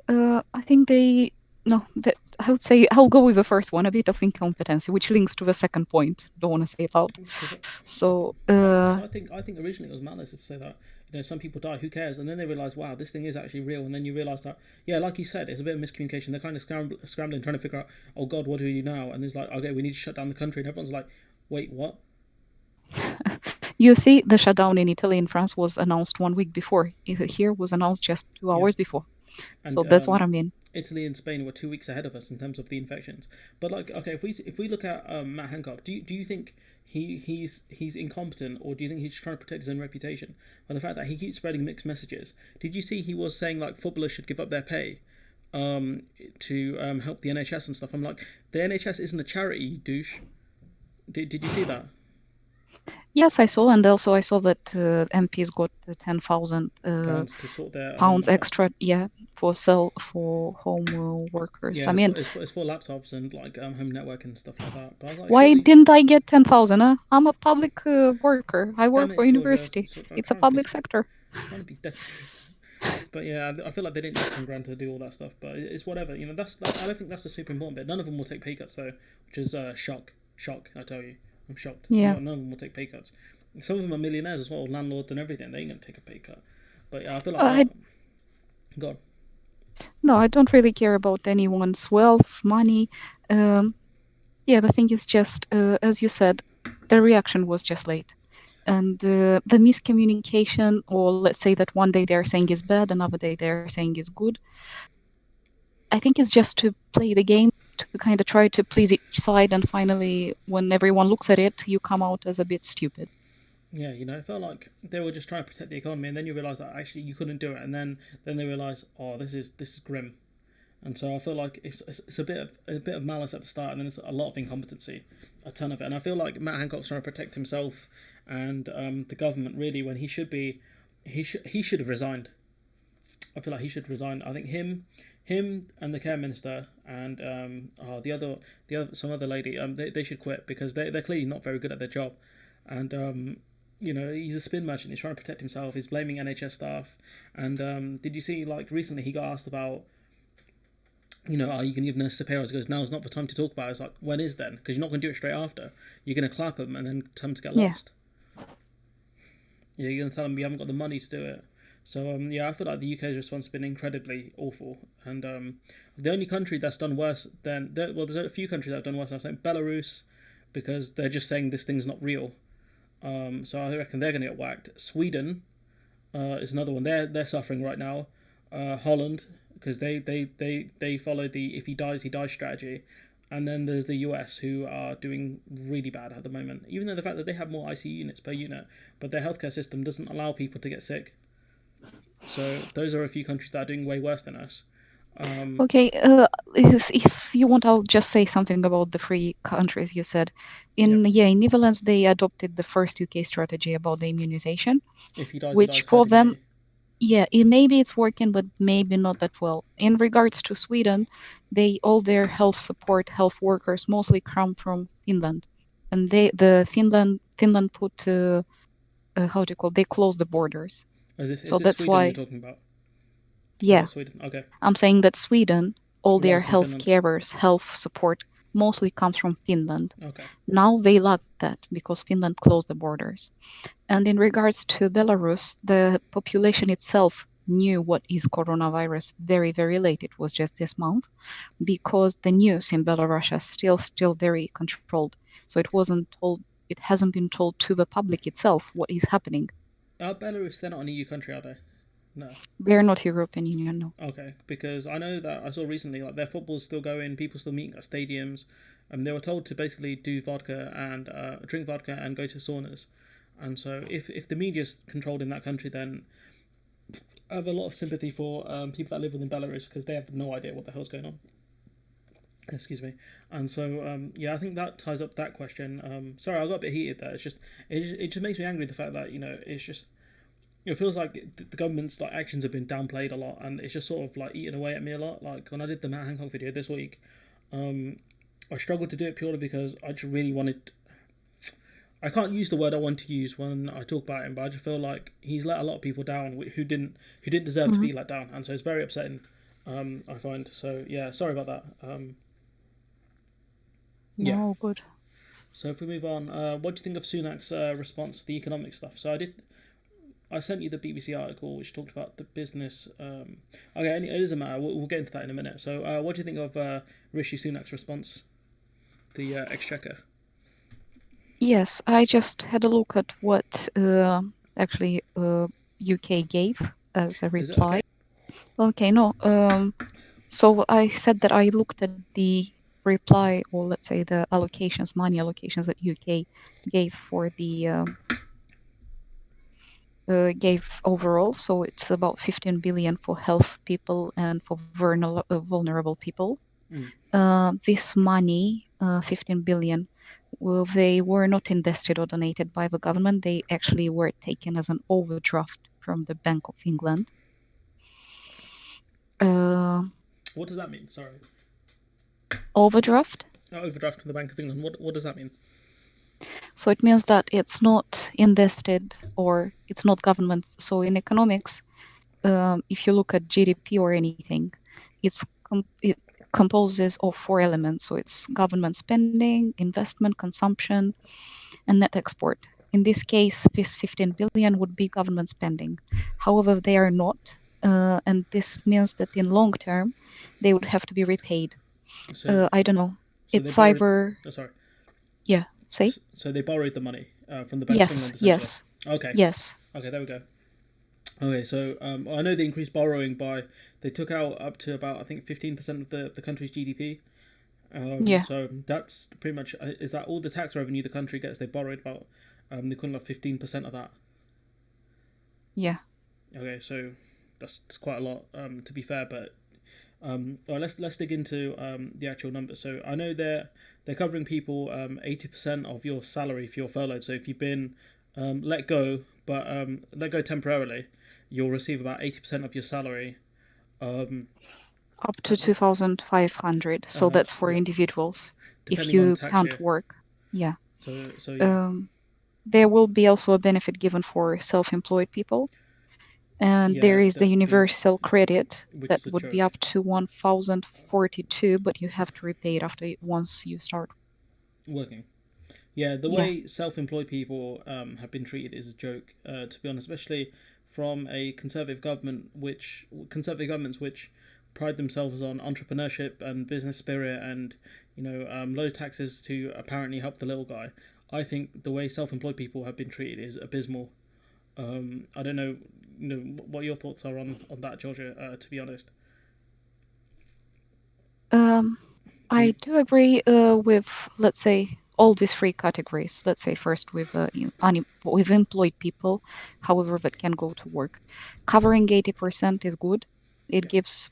I think they no. That I would say I'll go with the first one, a bit of incompetency, which links to the second point. Don't want to say it loud. Because So, because I think originally it was malice to say that some people die, who cares, and then they realize, wow, this thing is actually real, and then you realize that, yeah, like you said, it's a bit of miscommunication. They're kind of scrambling, trying to figure out, oh God, what do we do now? And it's like, okay, we need to shut down the country, and everyone's like, wait, what? you see, the shutdown in Italy and France was announced 1 week before. Here was announced just two Yeah, hours before. So and that's what I mean. Italy and Spain were 2 weeks ahead of us in terms of the infections. But like, okay, if we look at Matt Hancock, do you think he's incompetent, or do you think he's trying to protect his own reputation by the fact that he keeps spreading mixed messages? Did you see he was saying like footballers should give up their pay to help the NHS and stuff? I'm like, the NHS isn't a charity, you douche. Did you see that? Yes, I saw, and also I saw that MPs got 10,000 Pounds to sort their pounds extra, yeah, for home workers. yeah, I mean, it's for laptops and like home network and stuff like that. But I was like, why surely, didn't I get 10,000? Huh? I'm a public worker. I damn work for it, Georgia, university. I'm It's a public sector. trying to be dead serious. But yeah, I feel like they didn't need 10 grand to do all that stuff. But it's whatever. I don't think that's the super important bit. None of them will take pay cuts though, which is shock. I tell you, I'm shocked. Yeah. None of them will take pay cuts. Some of them are millionaires as well, landlords and everything. They ain't gonna take a pay cut. But yeah, I feel like I God, no, I don't really care about anyone's wealth, money. Um, yeah, the thing is just, as you said, the reaction was just late. And the miscommunication, or let's say that one day they're saying is bad, another day they're saying is good. I think it's just to play the game, to kind of try to please each side, and finally, when everyone looks at it, you come out as a bit stupid. yeah, it felt like they were just trying to protect the economy, and then you realise that actually you couldn't do it, and then they realise, oh, this is grim. And so I feel like it's a bit of malice at the start, and then it's a lot of incompetency, a ton of it. And I feel like Matt Hancock's trying to protect himself and the government really, when he should have resigned. I feel like he should resign. I think him and the care minister and the other some other lady they should quit, because they're clearly not very good at their job, and he's a spin merchant. He's trying to protect himself. He's blaming NHS staff. And did you see, like, recently he got asked about, are you going to give nurses a pay rise? He goes, now's not the time to talk about it. It's like, when is then? Because you're not going to do it straight after. You're going to clap them and then tell them to get Yeah. lost. Yeah, you're going to tell them you haven't got the money to do it. So, I feel like the UK's response has been incredibly awful. And the only country that's done worse there's a few countries that have done worse. I'm saying Belarus, because they're just saying this thing's not real. So I reckon they're going to get whacked. Sweden is another one. They're suffering right now. Holland, because they follow the if he dies, he dies strategy. And then there's the US, who are doing really bad at the moment. Even though the fact that they have more ICU units per unit, but their healthcare system doesn't allow people to get sick. So those are a few countries that are doing way worse than us. Okay, if you want, I'll just say something about the three countries you said. Yeah, In Netherlands, they adopted the first UK strategy about the immunization, if he dies, he which dies for herd them, immunity. maybe it's working, but maybe not that well. In regards to Sweden, all their health workers mostly come from Finland, and Finland put how do you call? They closed the borders, Is so this that's Sweden you're why. talking about? Is Yeah, that Sweden? Okay, I'm saying that Sweden, all their rather than health Finland. carers, health support mostly comes from Finland. Okay. Now they lack that because Finland closed the borders. And in regards to Belarus, the population itself knew what is coronavirus very, very late. It was just this month, because the news in Belarus is still very controlled. So it hasn't been told to the public itself what is happening. Belarus, they're not an EU country, are they? No. They're not European Union, no. Okay, because I know that I saw recently, like, their football's still going, people still meeting at stadiums. They were told to basically do vodka and drink vodka and go to saunas. And so, if the media's controlled in that country, then I have a lot of sympathy for people that live within Belarus, because they have no idea what the hell's going on. Excuse me. And so, I think that ties up that question. Sorry, I got a bit heated there. It just makes me angry, the fact that it's just, it feels like the government's, like, actions have been downplayed a lot, and it's just sort of like eating away at me a lot. Like when I did the Matt Hancock video this week, I struggled to do it purely because I just really wanted. I can't use the word I want to use when I talk about him, but I just feel like he's let a lot of people down who didn't deserve to Hmm. be let down, and so it's very upsetting. I find so. Yeah, sorry about that. Yeah. No, good. So if we move on, what do you think of Sunak's response to the economic stuff? So I sent you the BBC article which talked about the business. Okay, it doesn't matter. We'll get into that in a minute. So what do you think of Rishi Sunak's response, the exchequer? Yes, I just had a look at what actually UK gave as a Is it reply. okay? Okay, no. So I said that I looked at the reply, or let's say the allocations, money allocations that UK gave for the gave overall. So it's about 15 billion for health people and for vulnerable people. Mm. This money, 15 billion, well, they were not invested or donated by the government. They actually were taken as an overdraft from the Bank of England. Uh, What does that mean? Sorry. Overdraft. Overdraft from the Bank of England. What does that mean? So it means that it's not invested or it's not government. So in economics, if you look at GDP or anything, it composes of four elements. So it's government spending, investment, consumption, and net export. In this case, this 15 billion would be government spending. However, they are not, and this means that in long term, they would have to be repaid. So I don't know. so they It's borrowed. either, Oh, sorry. yeah, say So they borrowed the money from the Bank of yes, England essentially. yes, Okay. yes, Okay. There we go. Okay, so I know they increased borrowing by they took out up to about I think 15% of the country's GDP. yeah, So that's pretty much is that all the tax revenue the country gets? They borrowed about the equivalent of 15% of that. yeah. Okay, so that's quite a lot to be fair, but well, let's dig into the actual numbers. So I know they're covering people 80% of your salary if you're furloughed. So if you've been let go, but let go temporarily, you'll receive about 80% of your salary. Um, Up to 2,500. So that's for yeah, individuals. If depending on you tax can't year. work, yeah. So yeah, Um, there will be also a benefit given for self-employed people. And there yeah, is the universal credit which that is a would be joke. up to 1,042, but you have to repay it after once you start. Working. Yeah, the Yeah, way self-employed people have been treated is a joke, to be honest, especially from a conservative governments which pride themselves on entrepreneurship and business spirit and low taxes to apparently help the little guy. I think the way self-employed people have been treated is abysmal. I don't know, what your thoughts are on that, Georgia. To be honest, um, do I you? do agree with, let's say, all these three categories. Let's say first with with employed people, however, that can go to work. Covering 80% is good. It Yeah, gives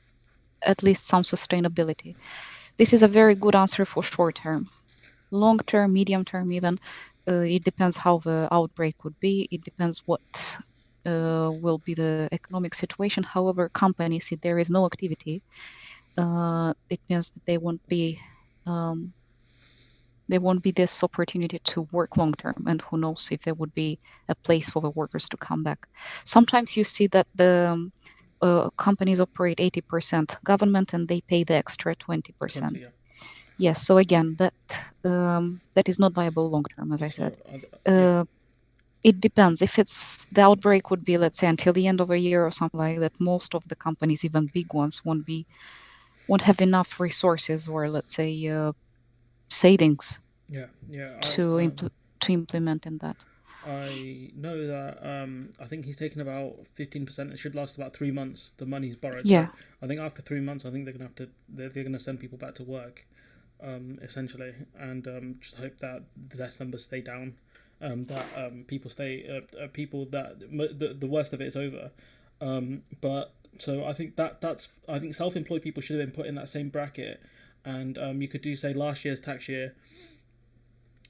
at least some sustainability. This is a very good answer for short term. Long term, medium term, even, it depends how the outbreak would be. It depends what will be the economic situation. However, companies, if there is no activity, it means that um, there won't be this opportunity to work long term, and who knows if there would be a place for the workers to come back. Sometimes you see that the companies operate 80% government and they pay the extra 20. 20%. Yeah. Yes, so again, that is not viable long term, as I said. So yeah, Uh, it depends. If it's the outbreak would be, let's say, until the end of a year or something like that, most of the companies, even big ones, won't have enough resources or, let's say, savings yeah, yeah. to to implement in that. I know that I think he's taken about 15%. It should last about 3 months. The money he's borrowed. So Yeah, I think after 3 months, I think they're gonna have to they're gonna send people back to work, essentially, and just hope that the death numbers stay down. That people stay people that the worst of it is over. But so I think I think self-employed people should have been put in that same bracket, and you could do say last year's tax year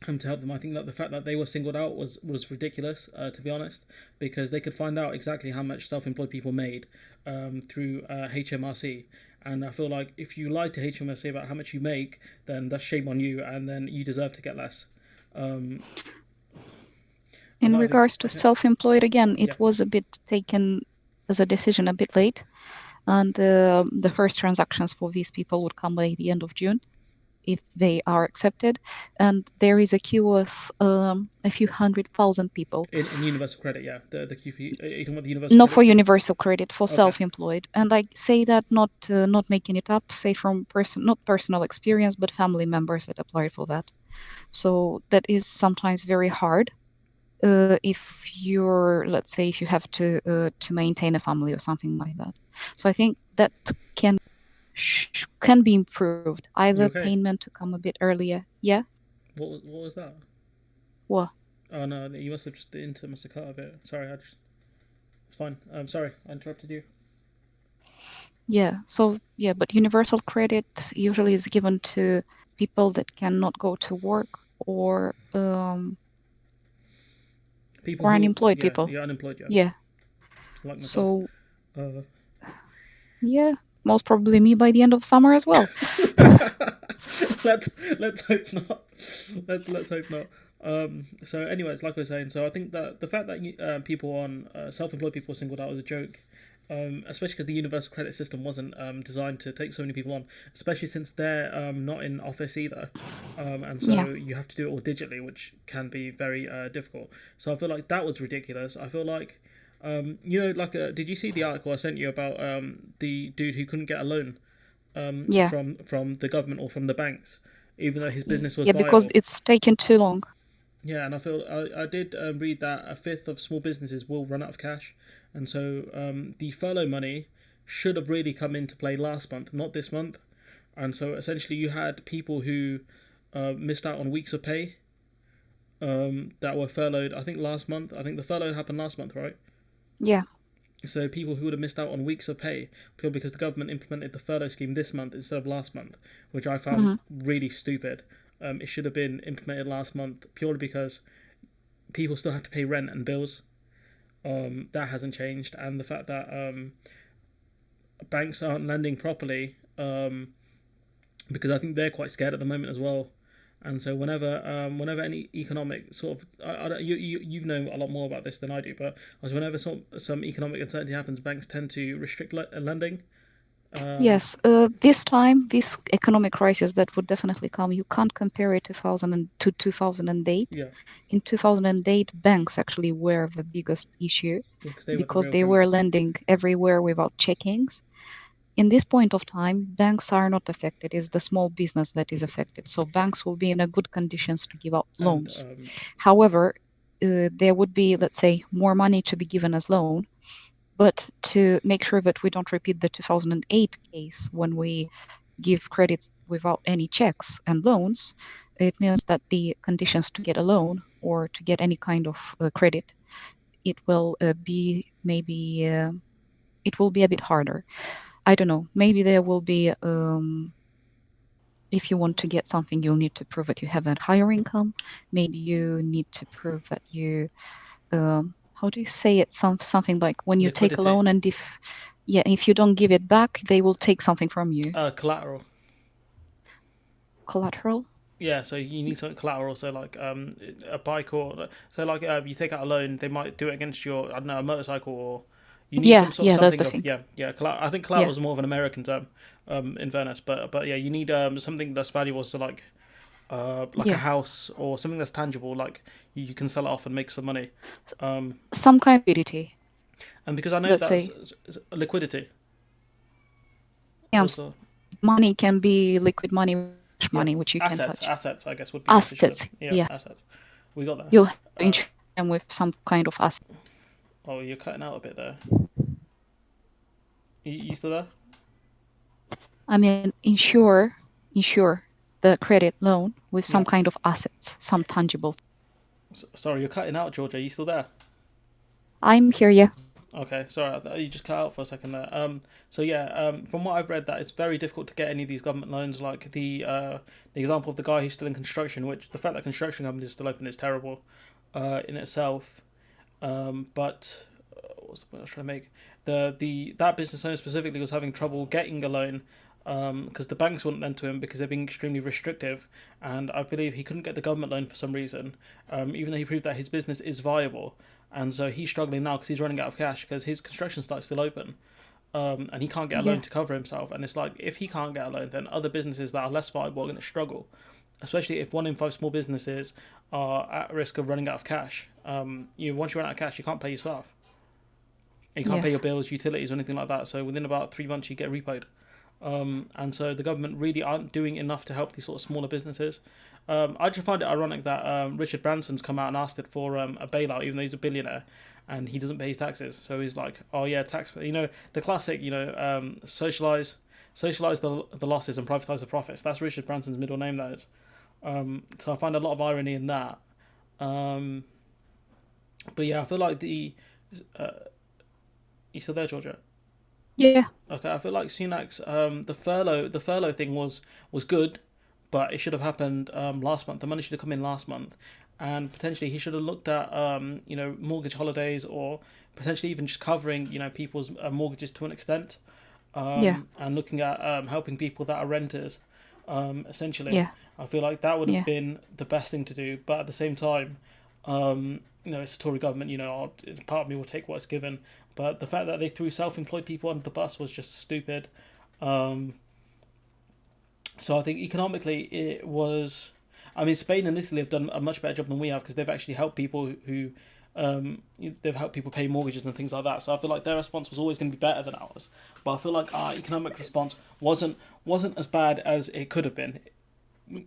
to help them. I think that the fact that they were singled out was ridiculous, to be honest, because they could find out exactly how much self-employed people made through HMRC, And I feel like if you lie to HMRC about how much you make, then that's shame on you, and then you deserve to get less. Um, In I think regards to self-employed, again, yeah. it was a bit taken as a decision a bit late, and the first transactions for these people would come by the end of June if they are accepted, and there is a queue of a few 100,000 people. In universal credit, yeah, the QF. Are you talking about the universal Not credit for queue? universal credit, for Okay. self-employed, and I say that not making it up, say from not personal experience, but family members that applied for that. So that is sometimes very hard if you're, let's say, if you have to maintain a family or something like that. So I think that can be improved. You Either okay? payment to come a bit earlier. Yeah. What was that? What? Oh no, you must have just the internet must have cut a bit. Sorry, it's fine. Sorry, I interrupted you. Yeah. So yeah, but universal credit usually is given to people that cannot go to work People or who unemployed yeah, people. you're unemployed, yeah, Yeah. like myself. So Uh, yeah, most probably me by the end of summer as well. let's let's hope not. Let's hope not. So, anyways, like I was saying, so I think that the fact that people on self-employed people were singled out was a joke, especially because the universal credit system wasn't designed to take so many people on, especially since they're not in office either, and Yeah. so you have to do it all digitally, which can be very difficult. So I feel like that was ridiculous. I feel like. Did you see the article I sent you about the dude who couldn't get a loan Yeah. from the government or from the banks, even though his business was Yeah, because viable. it's taken too long. Yeah, and I did read that a fifth of small businesses will run out of cash, and so the furlough money should have really come into play last month, not this month. And so essentially, you had people who missed out on weeks of pay that were furloughed. I think last month. I think the furlough happened last month, right? Yeah. So people who would have missed out on weeks of pay purely because the government implemented the furlough scheme this month instead of last month, which I found really stupid. It should have been implemented last month purely because people still have to pay rent and bills. That hasn't changed, and the fact that banks aren't lending properly because I think they're quite scared at the moment as well. And so whenever any economic sort of, you know a lot more about this than I do, but whenever some economic uncertainty happens, banks tend to restrict lending. Yes, this economic crisis that would definitely come, you can't compare it to 2008. Yeah, In 2008, banks actually were the biggest issue yeah, because they were the because real they were criminals. lending everywhere without checkings. In this point of time, banks are not affected. It's the small business that is affected. So Yeah, banks will be in a good conditions to give out and loans. However, there would be, let's say, more money to be given as loan. But to make sure that we don't repeat the 2008 case when we give credit without any checks and loans, it means that the conditions to get a loan or to get any kind of credit, it will be maybe it will be a bit harder. I don't know. Maybe there will be if you want to get something, you'll need to prove that you have a higher income. Maybe you need to prove that you how do you say it? Something like when you take a liquidity, loan and if you don't give it back, they will take something from you. collateral. Collateral? Yeah, so you need something collateral. So like a bike or so like you take out a loan, they might do it against your I don't know a motorcycle or you need some Yeah, sort of yeah, that's something the of thing. I think collateral Yeah. is more of an American term in fairness, but yeah, you need something that's valuable. So like a Yeah. house or something that's tangible, like you can sell it off and make some money. Some kind of liquidity. And because I know Let's that's say liquidity. yeah, What's the money can be liquid money, yeah money which you can touch. assets I guess would be the official term. Assets. Yeah, Yeah. assets. We got that. You'll have to Uh, insure them with some kind of asset. oh, you're cutting out a bit there. You still there? I mean, insure the credit loan with some Yeah. kind of assets, some tangible. Sorry, you're cutting out, Georgia. Are you still there? I'm here, yeah. Okay, sorry, you just cut out for a second there. So yeah, from what I've read, that it's very difficult to get any of these government loans. Like the example of the guy who's still in construction, which the fact that construction companies are still open is terrible, in itself. But what's the point I was trying to make? that business owner specifically was having trouble getting a loan because the banks wouldn't lend to him because they're being extremely restrictive, and I believe he couldn't get the government loan for some reason, even though he proved that his business is viable. And so he's struggling now because he's running out of cash because his construction site's still open, and he can't get a Yeah. loan to cover himself. And it's like if he can't get a loan, then other businesses that are less viable are going to struggle, especially if 1 in 5 small businesses are at risk of running out of cash. Once you run out of cash, you can't pay your staff. You can't pay your Yes. bills, utilities, or anything like that. So within about 3 months, you get repoed. And so the government really aren't doing enough to help these sort of smaller businesses. I just find it ironic that Richard Branson's come out and asked it for a bailout, even though he's a billionaire and he doesn't pay his taxes. So he's like, "Oh yeah, tax." The classic, socialize the losses and privatize the profits. That's Richard Branson's middle name. That is. So I find a lot of irony in that. Um, but yeah, I feel like uh, you still there, Georgia? Yeah. Okay, I feel like Sunak's the furlough thing was good, but it should have happened last month. The money should have come in last month, and potentially he should have looked at mortgage holidays or potentially even just covering people's mortgages to an extent, Yeah. and looking at helping people that are renters. Essentially, Yeah. I feel like that would have Yeah. been the best thing to do. But at the same time, it's a Tory government. Part of me will take what's given. But the fact that they threw self-employed people under the bus was just stupid. Um, so I think economically it was. I mean, Spain and Italy have done a much better job than we have because they've actually helped people who they've helped people pay mortgages and things like that. So I feel like their response was always going to be better than ours. But I feel like our economic response wasn't as bad as it could have been.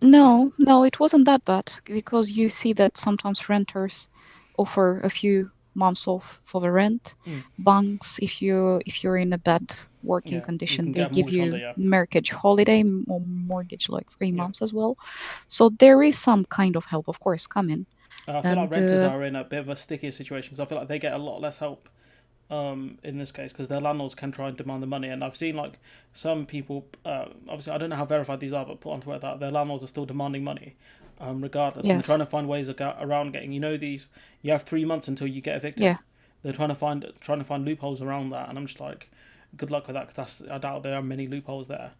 No, no, it wasn't that bad because you see that sometimes renters offer a few months off for the rent. Mm, Banks, if you're in a bad working yeah, you condition, can they get a give mortgage you holiday. Yeah, mortgage holiday or mortgage like three yeah. months as well. So there is some kind of help, of course, coming. I feel like And renters are in a bit of a stickier situation because I feel like they get a lot less help in this case because their landlords can try and demand the money. And I've seen like some people, obviously I don't know how verified these are, but put on Twitter that their landlords are still demanding money, regardless, and they're yes, trying to find ways around getting. These you have 3 months until you get evicted. yeah. They're trying to find loopholes around that, and I'm just like, good luck with that because I doubt there are many loopholes there.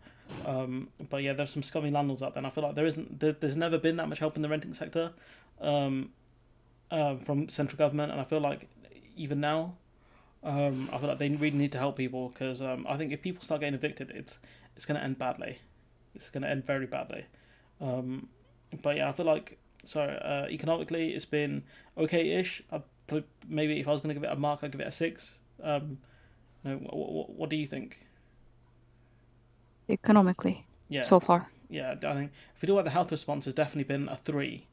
But yeah, there's some scummy landlords out there, and I feel like there's never been that much help in the renting sector um, from central government, and I feel like even now I feel like they really need to help people because I think if people start getting evicted, it's going to end badly. It's going to end very badly. Um, but yeah, I feel like economically it's been okay-ish. Maybe if I was going to give it a mark, I'd give it a 6. What do you think? Economically, Yeah, so far. yeah. I think if we do like the health response, has definitely been a 3.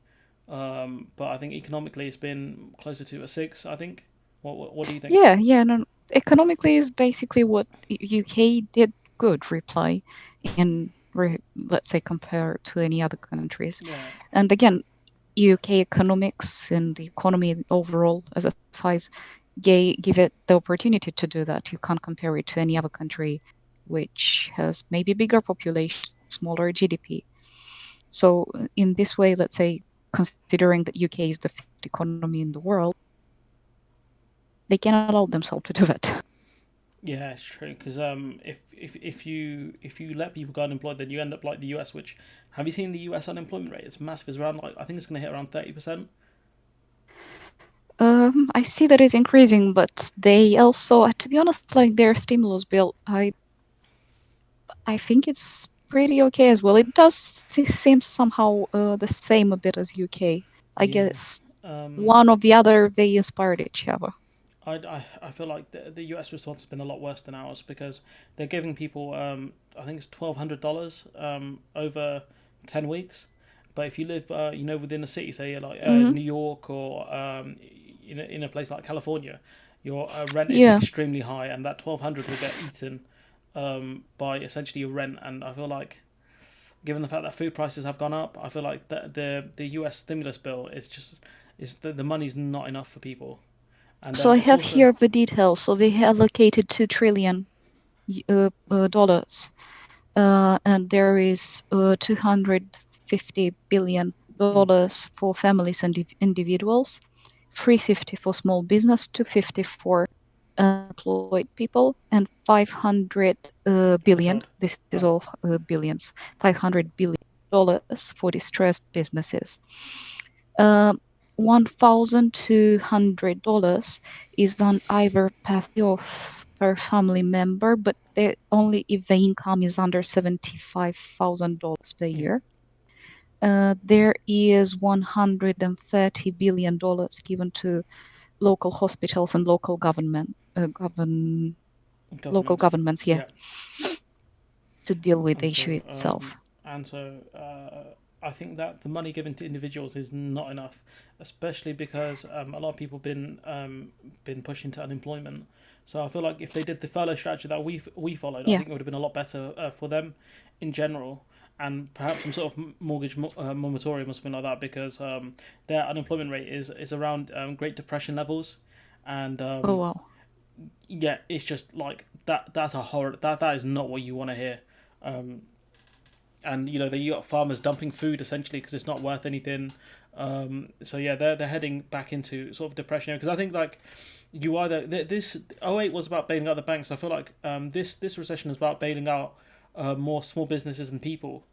But I think economically it's been closer to a 6. I think. What do you think? Yeah, yeah. No, economically is basically what UK did good reply in, let's say, compared to any other countries. Yeah, And again, UK economics and the economy overall as a size give it the opportunity to do that. You can't compare it to any other country which has maybe bigger population, smaller GDP. So in this way, let's say, considering that UK is the fifth economy in the world, they can allow themselves to do that. yeah, it's true. Because if you let people go unemployed, then you end up like the US. Which have you seen the US unemployment rate? It's massive. It's around like I think it's going to hit around 30%. I see that is increasing, but they also, to be honest, like their stimulus bill, I think it's pretty okay as well. It does seem somehow the same a bit as UK. I Yeah. guess Um, one or the other, they inspired each other. I feel like the US response has been a lot worse than ours because they're giving people I think it's $1,200 over 10 weeks. But if you live within a city, say like Hmm. New York or in a place like California, your rent is Yeah. extremely high, and that 1,200 will get eaten by essentially your rent. And I feel like, given the fact that food prices have gone up, I feel like the US stimulus bill is the money's not enough for people, and So I it's have also here the details. So they allocated $2 trillion, and there is 250 billion mm, dollars for families and individuals, 350 for small business, 250 for unemployed people, and 500 Oh billion, God. this is Oh. all billions, $500 billion for distressed businesses. Um, $1,200 is on either path of per family member, but only if the income is under $75,000 per Yeah. year. There is $130 billion given to local hospitals and local local Governments. governments, yeah, Yeah. to deal with the And issue so, itself. I think that the money given to individuals is not enough, especially because a lot of people been pushed into unemployment. So I feel like if they did the furlough strategy that we followed, I Yeah. think it would have been a lot better for them in general, and perhaps some sort of mortgage moratorium or something like that, because their unemployment rate is around Great Depression levels, and Oh wow. yeah, it's just like that. That's a horror. That is not what you want to hear. Um, and you know you got farmers dumping food essentially because it's not worth anything. So yeah, they're heading back into sort of depression because I think like you either this '08 was about bailing out the banks. I feel like this recession is about bailing out more small businesses and people.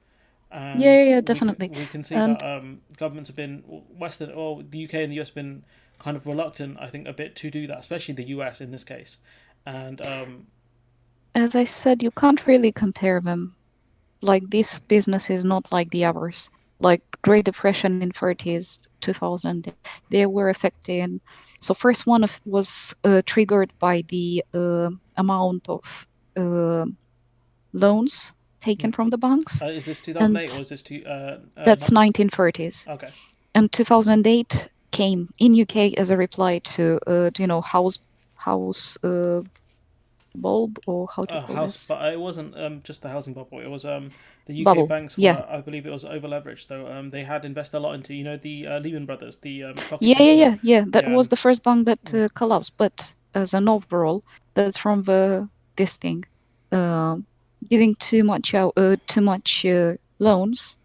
Yeah, And yeah, yeah, definitely. we can see that And governments have been Western or the UK and the US have been kind of reluctant, I think, a bit to do that, especially the US in this case. And as I said, you can't really compare them. Like this business is not like the others. Like Great Depression in 30s, 2000, they were affected. So first one was triggered by the amount of uh, loans yeah, taken from the banks, is this and 2008 or is this that's not 1930s. okay? And 2008 came in UK as a reply to house bulb, or how do you call House, this, but it wasn't just the housing bubble. It was the UK bubble. banks Yeah. were, I believe, it was over leveraged. So they had invested a lot into the Lehman Brothers, the stock Yeah, yeah, exchange thing. yeah. That Yeah, was the first bank that yeah, collapsed. But as an overall, that's from this thing, um, giving too much loans,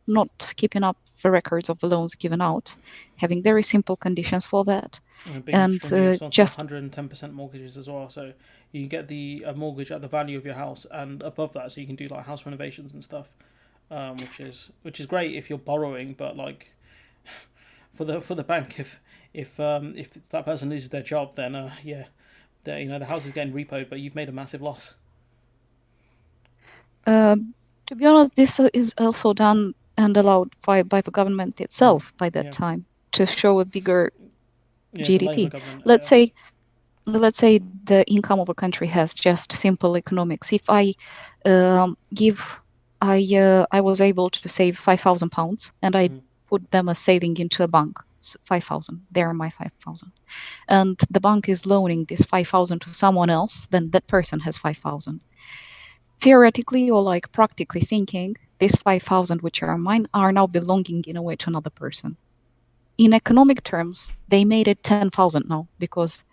not keeping up the records of the loans given out, having very simple conditions for that, being and extremely responsible. just 110% mortgages as well. So you get the mortgage at the value of your house and above that, so you can do like house renovations and stuff, which is great if you're borrowing. But like for the bank, if that person loses their job, then yeah, the house is getting repoed, but you've made a massive loss. to be honest, this is also done and allowed by the government Mm. itself by that Yeah, time to show a bigger yeah, the Labour GDP. government. Let's say let's say the income of a country has just simple economics. If I give I was able to save £5,000 and I Mm. put them as saving into a bank. 5,000. They are my 5,000. And the bank is loaning this 5,000 to someone else, then that person has 5,000. Theoretically or like practically thinking, these 5,000 which are mine are now belonging in a way to another person. In economic terms, they made it 10,000 now because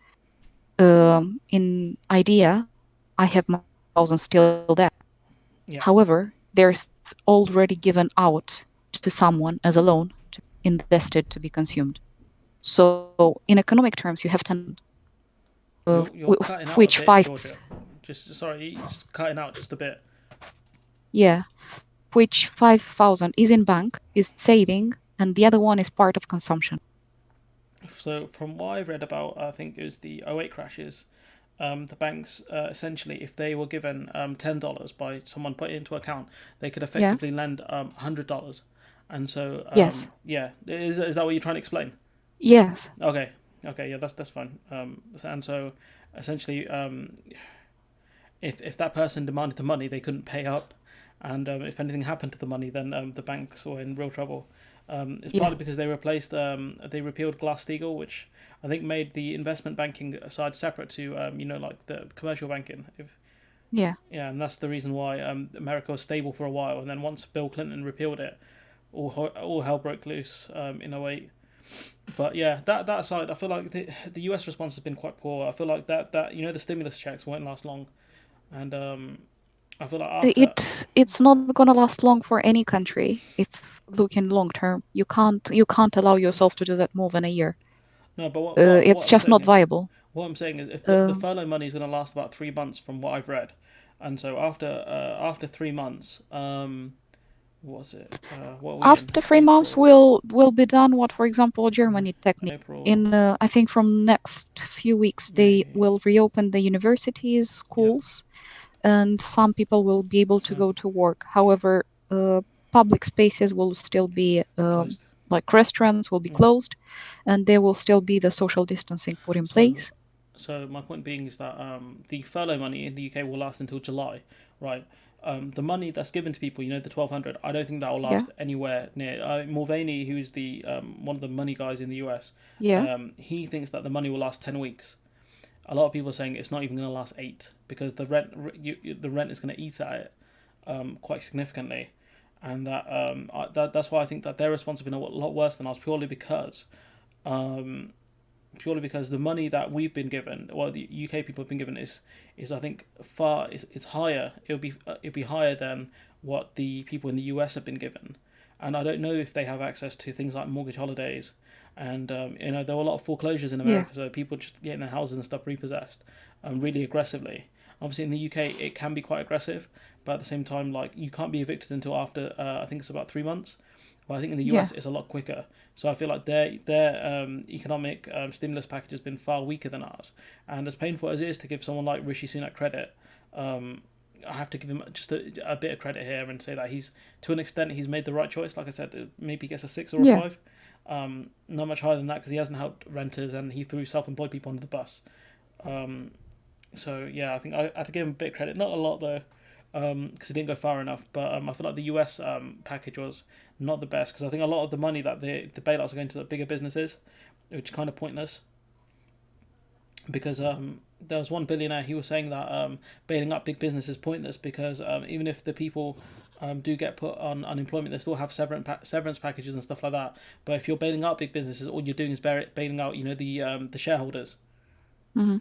in idea, I have my 5,000 still there. Yeah. However, there's already given out to someone as a loan to invested to be consumed. So in economic terms, you have 10,000, You're cutting out a which bit, five, Georgia. Just sorry, you're just cutting out just a bit. yeah, which 5,000 is in bank, is saving, and the other one is part of consumption. So from what I read about, I think it was the '08 crashes. The banks essentially, if they were given $10 by someone put it into account, they could Yeah. effectively lend $100. And so Yes. yeah, is that what you're trying to explain? Yes. Okay, okay, yeah, that's fine. And so essentially, if that person demanded the money, they couldn't pay up, and if anything happened to the money, then the banks were in real trouble. It's Yeah. partly because they repealed Glass Steagall, which I think made the investment banking side separate to like the commercial banking. If Yeah. Yeah, and that's the reason why America was stable for a while, and then once Bill Clinton repealed it, all hell broke loose in '08. But yeah, that aside, I feel like the US response has been quite poor. I feel like that the stimulus checks won't last long, and I feel like after It's not gonna last long for any country if looking long term. You can't allow yourself to do that more than a year. no, but what It's I'm just saying not is, viable. What I'm saying is, if the Um, furlough money is going to last about 3 months, from what I've read, and so after 3 months, what was it? What are we in? After 3 months April, will be done what, for example, May, Germany technically April, in I think from next few weeks they May. will reopen the universities, Yeah. schools, and some people will be able to So go to work. However, public spaces will still be closed. like restaurants will be Yeah. closed, and there will still be the social distancing put in So place. so my point being is that the furlough money in the UK will last until July, right? The money that's given to people, the 1,200, I don't think that will Yeah, last anywhere near. Mulvaney, who's the one of the money guys in the US, yeah, he thinks that the money will last 10 weeks. A lot of people are saying it's not even going to last 8 because the rent is going to eat at it quite significantly, and that's why I think that their response has been a lot worse than ours, um, purely because the money that we've been given, well, the UK people have been given, is I think far it's higher. It'll be higher than what the people in the US have been given, and I don't know if they have access to things like mortgage holidays, and there were a lot of foreclosures in yeah, America, so people just getting their houses and stuff repossessed, really aggressively. Obviously, in the UK, it can be quite aggressive, but at the same time, like you can't be evicted until after I think it's about 3 months. Well, I think in the yeah, US it's a lot quicker. So I feel like their economic stimulus package has been far weaker than ours. And as painful as it is to give someone like Rishi Sunak credit, um, I have to give him just a bit of credit here and say that to an extent, he's made the right choice. Like I said, maybe he gets a 6 or a yeah. 5. Not much higher than that because he hasn't helped renters and he threw self-employed people under the bus. Um, so yeah, I think I had to give him a bit of credit. Not a lot though, because it didn't go far enough. But I feel like the US package was not the best because I think a lot of the money that the bailouts are going to the bigger businesses, which is kind of pointless. Because there was one billionaire, he was saying that bailing up big business is pointless because even if the people do get put on unemployment, they still have severance packages and stuff like that. But if you're bailing out big businesses, all you're doing is bailing out, the shareholders. Hmm.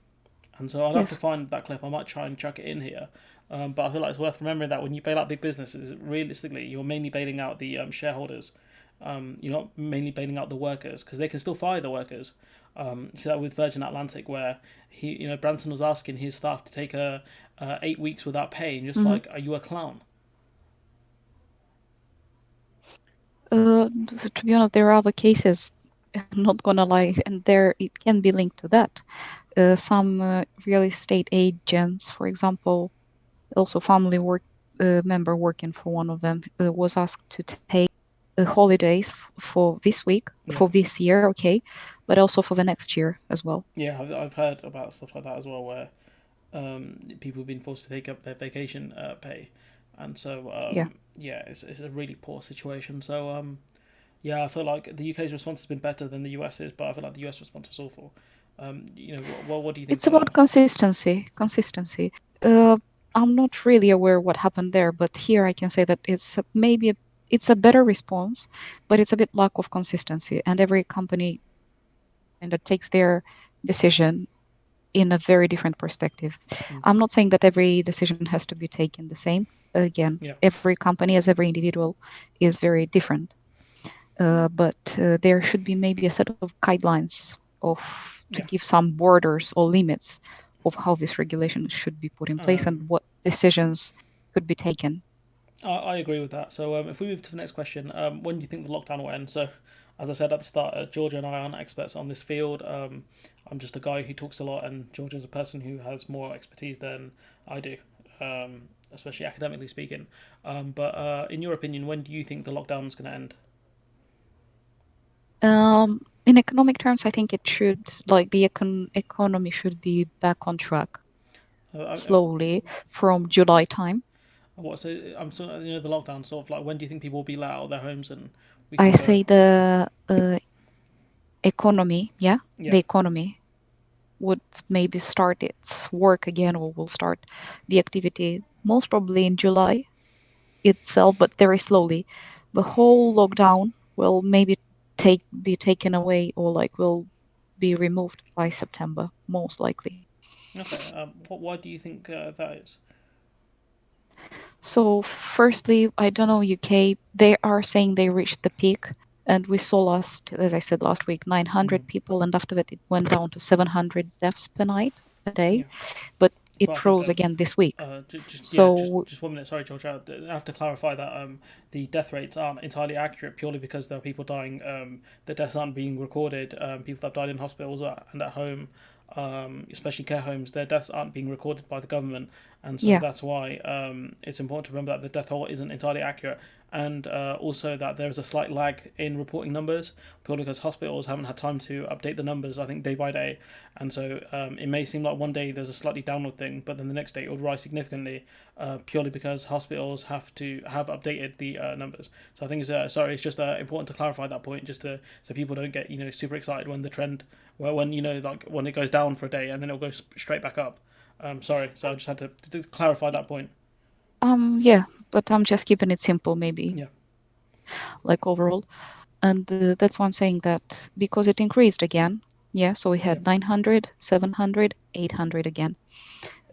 And so I'll have to Yes. find that clip. I might try and chuck it in here. But I feel like it's worth remembering that when you bail out big businesses, realistically, you're mainly bailing out the shareholders. You're not mainly bailing out the workers because they can still fire the workers. You see that with Virgin Atlantic, where Branson was asking his staff to take 8 weeks without pay, and just Hmm. like, are you a clown? To be honest, there are other cases. I'm not gonna lie, and there it can be linked to that. Some real estate agents, for example, also family work member working for one of them was asked to take holidays for this week, Yeah, for this year, okay, but also for the next year as well. yeah, I've heard about stuff like that as well, where people have been forced to take up their vacation pay, and so Yeah, yeah, it's a really poor situation. So yeah, I feel like the UK's response has been better than the US's, but I feel like the US response was awful. What do you think? it's about consistency. Consistency. Uh, I'm not really aware what happened there, but here I can say that maybe it's a better response, but it's a bit lack of consistency, and every company and that takes their decision in a very different perspective. Mm, I'm not saying that every decision has to be taken the same. Again, yeah, every company, as every individual, is very different. But there should be maybe a set of guidelines of to yeah. give some borders or limits of how this regulation should be put in place Um, and what decisions could be taken. I agree with that. So if we move to the next question, when do you think the lockdown will end? So, as I said at the start, Georgia and I aren't experts on this field. I'm just a guy who talks a lot, and Georgia is a person who has more expertise than I do, especially academically speaking. But in your opinion, when do you think the lockdown is going to end? In economic terms, I think it should, like the economy should be back on track Uh, slowly from July time. what so I'm so the lockdown sort of like when do you think people will be let out of their homes and we I can go? say the economy, yeah, Yeah, the economy would maybe start its work again or will start the activity most probably in July itself, but very slowly. The whole lockdown will maybe be taken away or like will be removed by September, most likely. okay. Why do you think that is? So firstly, I don't know UK, they are saying they reached the peak. And we saw as I said last week, 900 people, and after that it went down to 700 deaths per night, per day. Yeah. But Well, I it think rose again this week. just So 1 minute. Sorry, George. I have to clarify that the death rates aren't entirely accurate purely because there are people dying. The deaths aren't being recorded. People that have died in hospitals and at home, especially care homes, their deaths aren't being recorded by the government, and so yeah, that's why it's important to remember that the death toll isn't entirely accurate, and also that there is a slight lag in reporting numbers purely because hospitals haven't had time to update the numbers. I think day by day, and so it may seem like one day there's a slightly downward thing, but then the next day it will rise significantly, purely because hospitals have to have updated the numbers. So I think it's just important to clarify that point, just to so people don't get super excited when the trend, when like when it goes down for a day and then it'll go straight back up. Sorry, so I just had to clarify that point. yeah, but I'm just keeping it simple, maybe, Yeah, like overall. And that's why I'm saying that because it increased again. Yeah, so we yeah, had 900, 700, 800 again.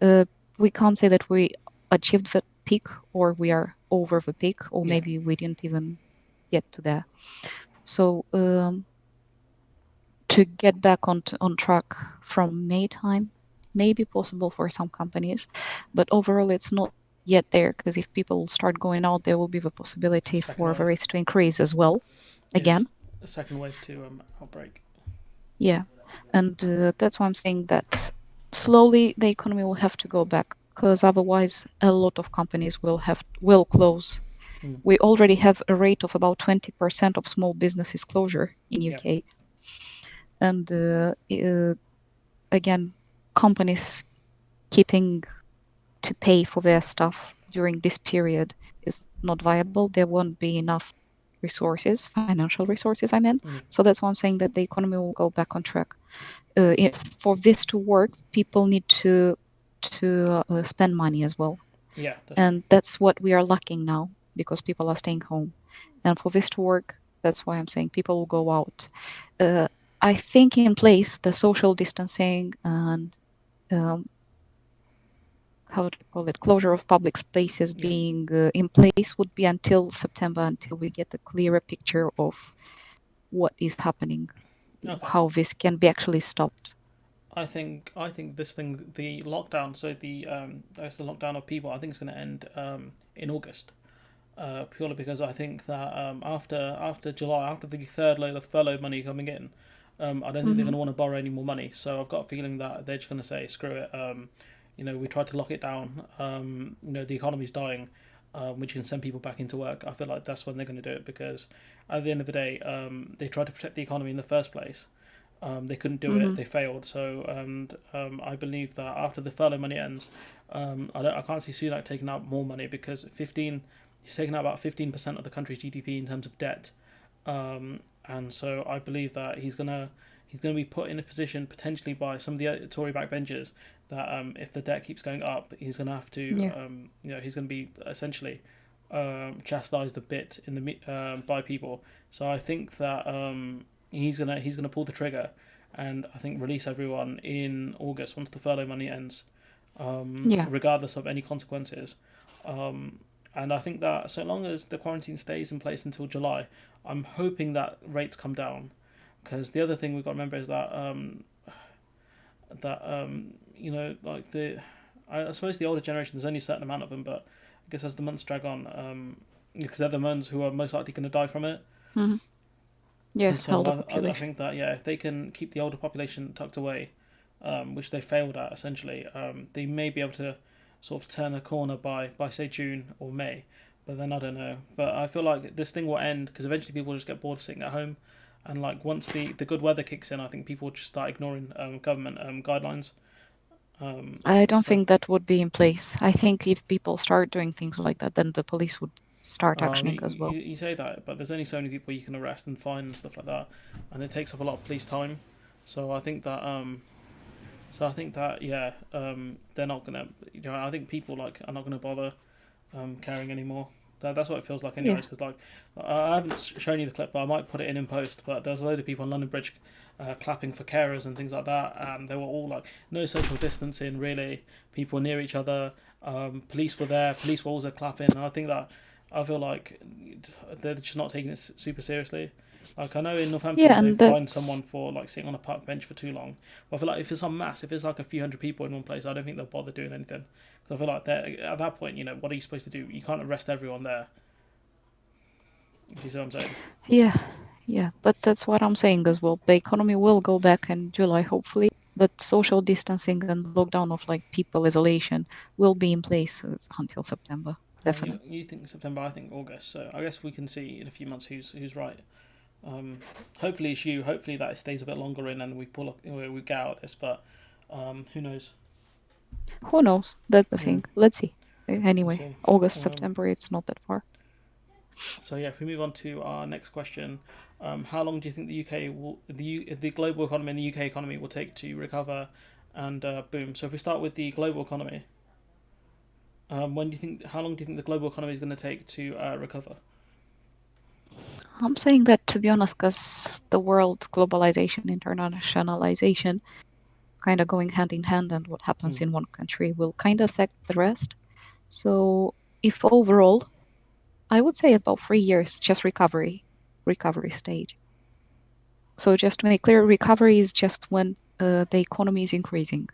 Uh, we can't say that we achieved the peak or we are over the peak, or yeah. maybe we didn't even get to there. So to get back on track from May time may be possible for some companies, but overall it's not yet there, because if people start going out, there will be the possibility Second for the wave. rates to increase as well Yes, again. a second wave to outbreak. Yeah, and that's why I'm saying that slowly the economy will have to go back, because otherwise a lot of companies will close. Mm. We already have a rate of about 20% of small businesses closure in Yeah, UK, and again, companies keeping to pay for their stuff during this period is not viable. There won't be enough resources, financial resources, I mean. yeah, So that's why I'm saying that the economy will go back on track. For this to work, people need to spend money as well, yeah, definitely. and that's what we are lacking now because people are staying home. And for this to work, that's why I'm saying people will go out. Uh, I think in place the social distancing and um, how do you call it, closure of public spaces Yeah. being in place would be until September, until we get a clearer picture of what is happening, Okay. how this can be actually stopped. I think this thing, the lockdown, so the I guess the lockdown of people, I think it's going to end in August. Purely because I think that after July, after the third load of furlough money coming in, I don't think they're Hmm. going to want to borrow any more money. So I've got a feeling that they're just going to say screw it. We tried to lock it down. The economy's dying, which can send people back into work. I feel like that's when they're going to do it because at the end of the day, they tried to protect the economy in the first place. They couldn't do it. Hmm. They failed. So, and I believe that after the furlough money ends, I can't see Sunak taking out more money because he's taken out about 15% of the country's GDP in terms of debt, and so I believe that he's gonna be put in a position potentially by some of the Tory backbenchers that if the debt keeps going up, he's gonna have to Yeah. he's gonna be essentially chastised a bit by people. So I think that he's gonna pull the trigger, and I think release everyone in August once the furlough money ends, Yeah. regardless of any consequences. Um, and I think that so long as the quarantine stays in place until July, I'm hoping that rates come down. Because the other thing we've got to remember is that like I suppose the older generation, there's only a certain amount of them, but I guess as the months drag on, because they're the ones who are most likely going to die from it. Hmm. And Yes, so elder I population. think that yeah, if they can keep the older population tucked away, which they failed at essentially, they may be able to sort of turn a corner by say June or May. But then I don't know. But I feel like this thing will end because eventually people will just get bored of sitting at home, and like once the good weather kicks in, I think people will just start ignoring government guidelines. I don't So think that would be in place. I think if people start doing things like that, then the police would start actioning as well. you say that, but there's only so many people you can arrest and fine and stuff like that, and it takes up a lot of police time. So I think that yeah, they're not gonna. I think people like are not gonna bother caring anymore. That's what it feels like, Yeah. anyways. Because like I haven't shown you the clip, but I might put it in post. But there's a load of people on London Bridge clapping for carers and things like that, and they were all like no social distancing really. People were near each other. Police were there. Police were also clapping. And I think that I feel like they're just not taking it super seriously. Like I know in Yeah, Northampton they and fined someone that's for like sitting on a park bench for too long. But I feel like if it's en masse, if it's like a few hundred people in one place, I don't think they'll bother doing anything. Because I feel like at that point, what are you supposed to do? You can't arrest everyone there. If you see what I'm saying? yeah, yeah. But that's what I'm saying as well. The economy will go back in July, hopefully. But social distancing and lockdown of like people isolation will be in place until September, definitely. You think September? I think August. So I guess we can see in a few months who's right. Um, Hopefully it's you. Hopefully that stays a bit longer in and we pull up, we get out of this. But who knows? Who knows? That's the Yeah, thing. Let's see. we'll Anyway, see. August, Um, September, it's not that far. so yeah, if we move on to our next question, how long do you think the UK will the global economy and the UK economy will take to recover and boom? So if we start with the global economy, when do you think? How long do you think the global economy is going to take to recover? I'm saying that to be honest, because the world globalization, internationalization, kind of going hand in hand, and what happens Mm. in one country will kind of affect the rest. So if overall, I would say about 3 years, just recovery stage. So just to make clear, recovery is just when the economy is increasing.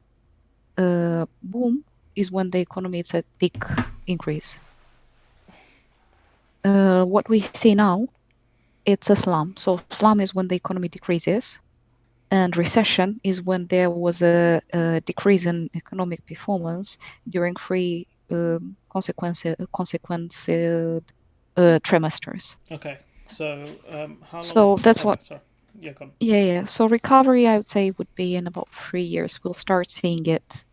Boom is when the economy is at peak increase. What we see now, it's a slump. So slump is when the economy decreases, and recession is when there was a decrease in economic performance during three consequence trimesters. Okay, so how long? So that's Okay, what. sorry. Yeah, go on. Yeah, yeah. So recovery, I would say, would be in about 3 years. We'll start seeing it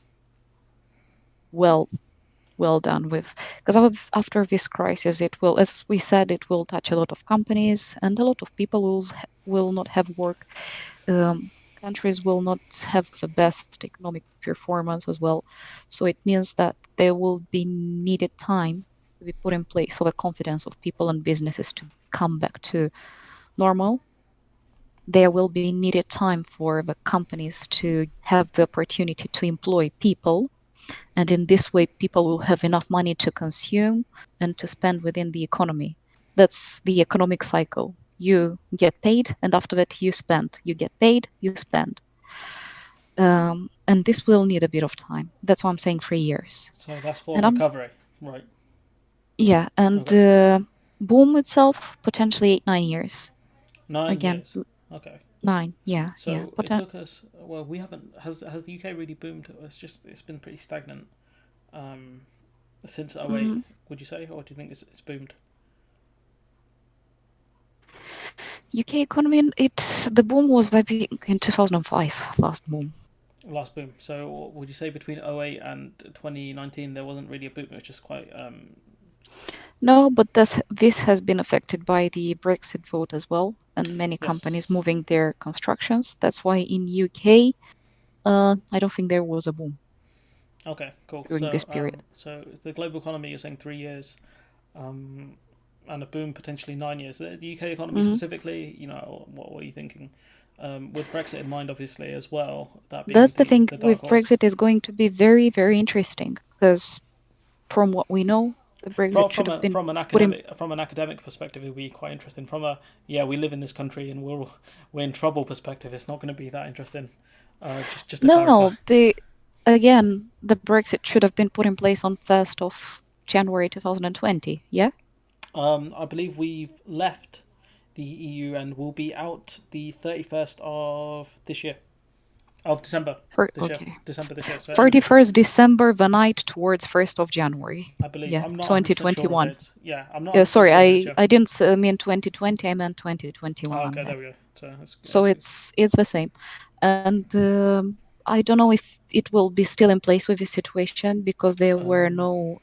well, well done with, because after this crisis, it will, as we said, it will touch a lot of companies, and a lot of people will not have work. Um, Countries will not have the best economic performance as well. So it means that there will be needed time to be put in place for the confidence of people and businesses to come back to normal. There will be needed time for the companies to have the opportunity to employ people. And in this way, people will have enough money to consume and to spend within the economy. That's the economic cycle. You get paid, and after that, you spend. You get paid, you spend. And this will need a bit of time. That's why I'm saying 3 years. So that's for And I'm, recovery, right? yeah, and Okay, boom itself, potentially 8, 9 years. 9 years. Again, Okay. nine, yeah, yeah. So it took us. Well, we haven't. Has the UK really boomed? It's been pretty stagnant um, since '08. Mhm. Would you say, or do you think it's boomed? UK economy, the boom was I think in 2005, last boom. Last boom. So would you say between '08 and 2019 there wasn't really a boom? It was just quite. No, but this has been affected by the Brexit vote as well, and many Yes. companies moving their constructions. That's why in UK, I don't think there was a boom Okay. Cool. during this period. So the global economy you're saying 3 years, um, and a boom potentially 9 years. The UK economy Hmm. specifically, what are you thinking? With Brexit in mind, obviously as well. That being That's the thing the dark with horse. Brexit is going to be very, very interesting because from what we know, the Brexit should have been put in. From an academic perspective, it would be quite interesting. From a we live in this country and we're in trouble perspective, it's not going to be that interesting. Just to clarify, No, again, the Brexit should have been put in place on 1st of January 2020. Yeah. I believe we've left the EU and will be out the 31st of this year, of December this year, Okay. December this year. So end of this year, 31st December, the night towards 1st of January. I believe. Yeah, I'm not 100% sure on 2021. dates. Yeah, I'm not 100% Sorry, sure on dates. Yeah. I didn't mean 2020. I meant Oh, 2021 okay, then. there we go. So So it's the same, and I don't know if it will be still in place with this situation because there were um, no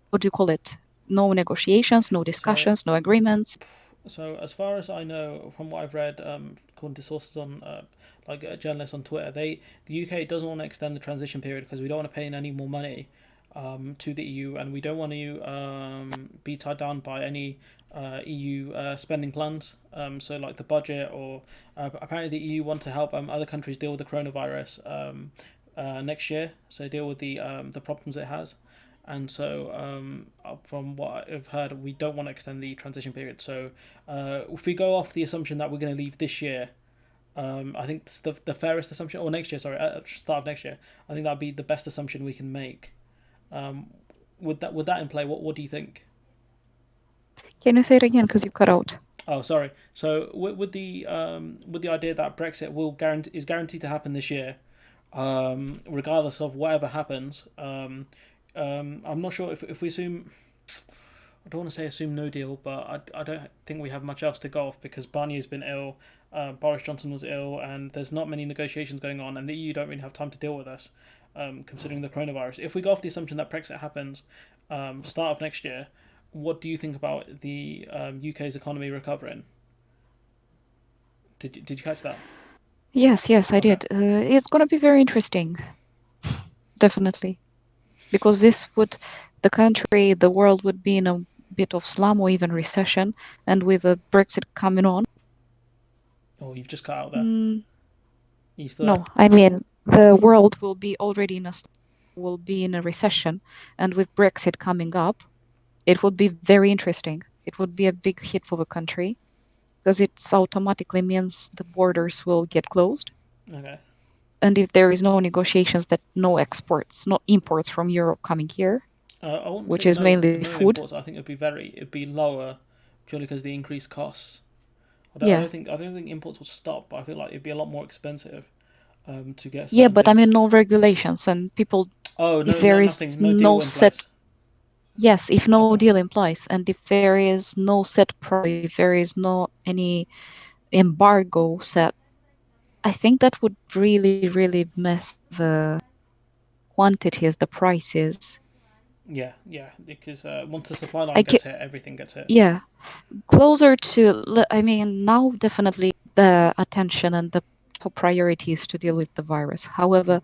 what do you call it? No negotiations, no so discussions, no agreements. So as far as I know, from what I've read, according to sources on journalists on Twitter, the UK doesn't want to extend the transition period because we don't want to pay in any more money to the EU, and we don't want to be tied down by any EU spending plans. So like the budget, or apparently the EU want to help other countries deal with the coronavirus next year. So deal with the problems it has. and so from what I've heard, we don't want to extend the transition period. So if we go off the assumption that we're going to leave this year, I think it's the fairest assumption, or next year, sorry, start of next year. I think that'd be the best assumption we can make. Um, with that in play, what do you think? Can you say it again? Because you cut out. Oh, sorry. So with the idea that Brexit is guaranteed to happen this year, regardless of whatever happens. I'm not sure if we assume. I don't want to say assume no deal, but I don't think we have much else to go off because Barnier's been ill, Boris Johnson was ill, and there's not many negotiations going on, and the EU don't really have time to deal with us, considering the coronavirus. If we go off the assumption that Brexit happens, start of next year, what do you think about the UK's economy recovering? Did you catch that? Yes, I Okay. did. It's going to be very interesting, definitely, because the country, the world would be in a bit of slum or even recession, and with a Brexit coming on. Oh, you've just cut out there. Mm, Are you still no, there? I mean the world will be already will be in a recession, and with Brexit coming up, it would be very interesting. It would be a big hit for the country because it automatically means the borders will get closed. Okay. And if there is no negotiations, that no exports, not imports from Europe coming here, I wouldn't which say is mainly no food. imports. I think it'd be lower, purely because the increased costs. Yeah. I don't think imports will stop, but I feel like it'd be a lot more expensive to get Yeah, certain but I things. mean no regulations and people, Oh if no, there is nothing, no no deal in set, place. yes, if no Okay. deal implies, and if there is no set price, if there is no any embargo set, I think that would really mess the quantities, the prices. Yeah, because once the supply I line ca gets hit, everything gets hit. Yeah, closer to, I mean, now definitely the attention and the top priority is to deal with the virus. Mm. However,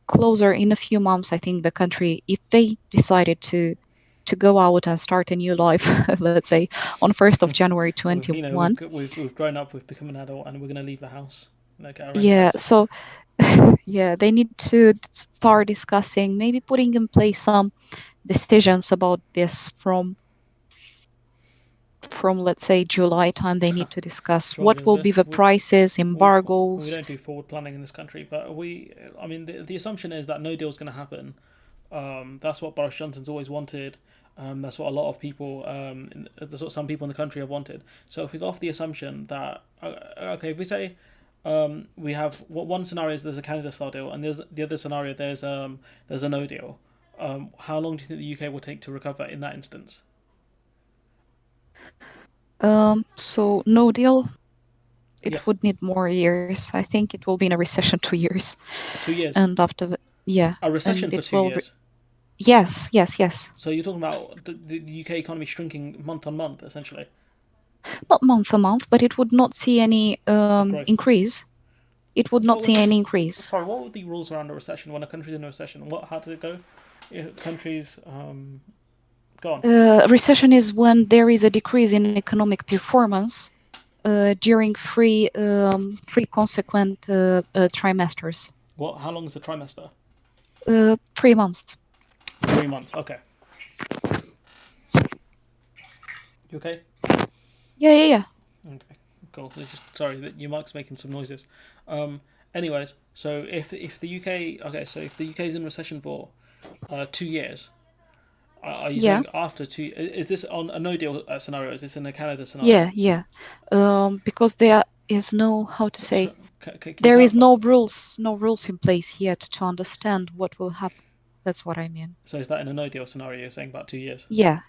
closer in a few months, I think the country, if they decided to go out and start a new life, let's say on 1st of January We've 21. we've grown up, we've become an adult, and we're gonna leave the house, like get our own Yeah, place. so yeah, they need to start discussing, maybe putting in place some decisions about this from let's say July time. They need to discuss what Georgia, will be the prices, we embargoes. don't do forward planning in this country, but I mean, the assumption is that no deal's going to happen. That's what Boris Johnson's always wanted. That's what a lot of people, that's what some people in the country have wanted. So if we go off the assumption that, okay, if we say we have one scenario is there's a Canada style deal, and there's the other scenario there's a no deal. How long do you think the UK will take to recover in that instance? So no deal, it Yes, would need more years. I think it will be in a recession 2 years, 2 years. and after the, yeah, A recession and for it two will. years. Yes. So you're talking about the UK economy shrinking month on month, essentially, Not month a month, but it would not see any a growth. increase. It would What not would see any increase. sorry? What were the rules around a recession when a country's in a recession? How did it go? Countries go on. Recession is when there is a decrease in economic performance during three consequent trimesters. What? How long is the trimester? 3 months. 3 months. Okay. You okay? Yeah. Okay. Cool. Sorry, your mic's making some noises. Um. Anyways, so if the UK so if the UK is in recession for 2 years, are you Yeah. saying after two? Is this on a no deal scenario? Is this in a Canada scenario? Yeah. Because there is no, how to say, Can you there is clarify? no rules in place yet to understand what will happen. That's what I mean. So is that in a no deal scenario? You're saying about 2 years? Yeah.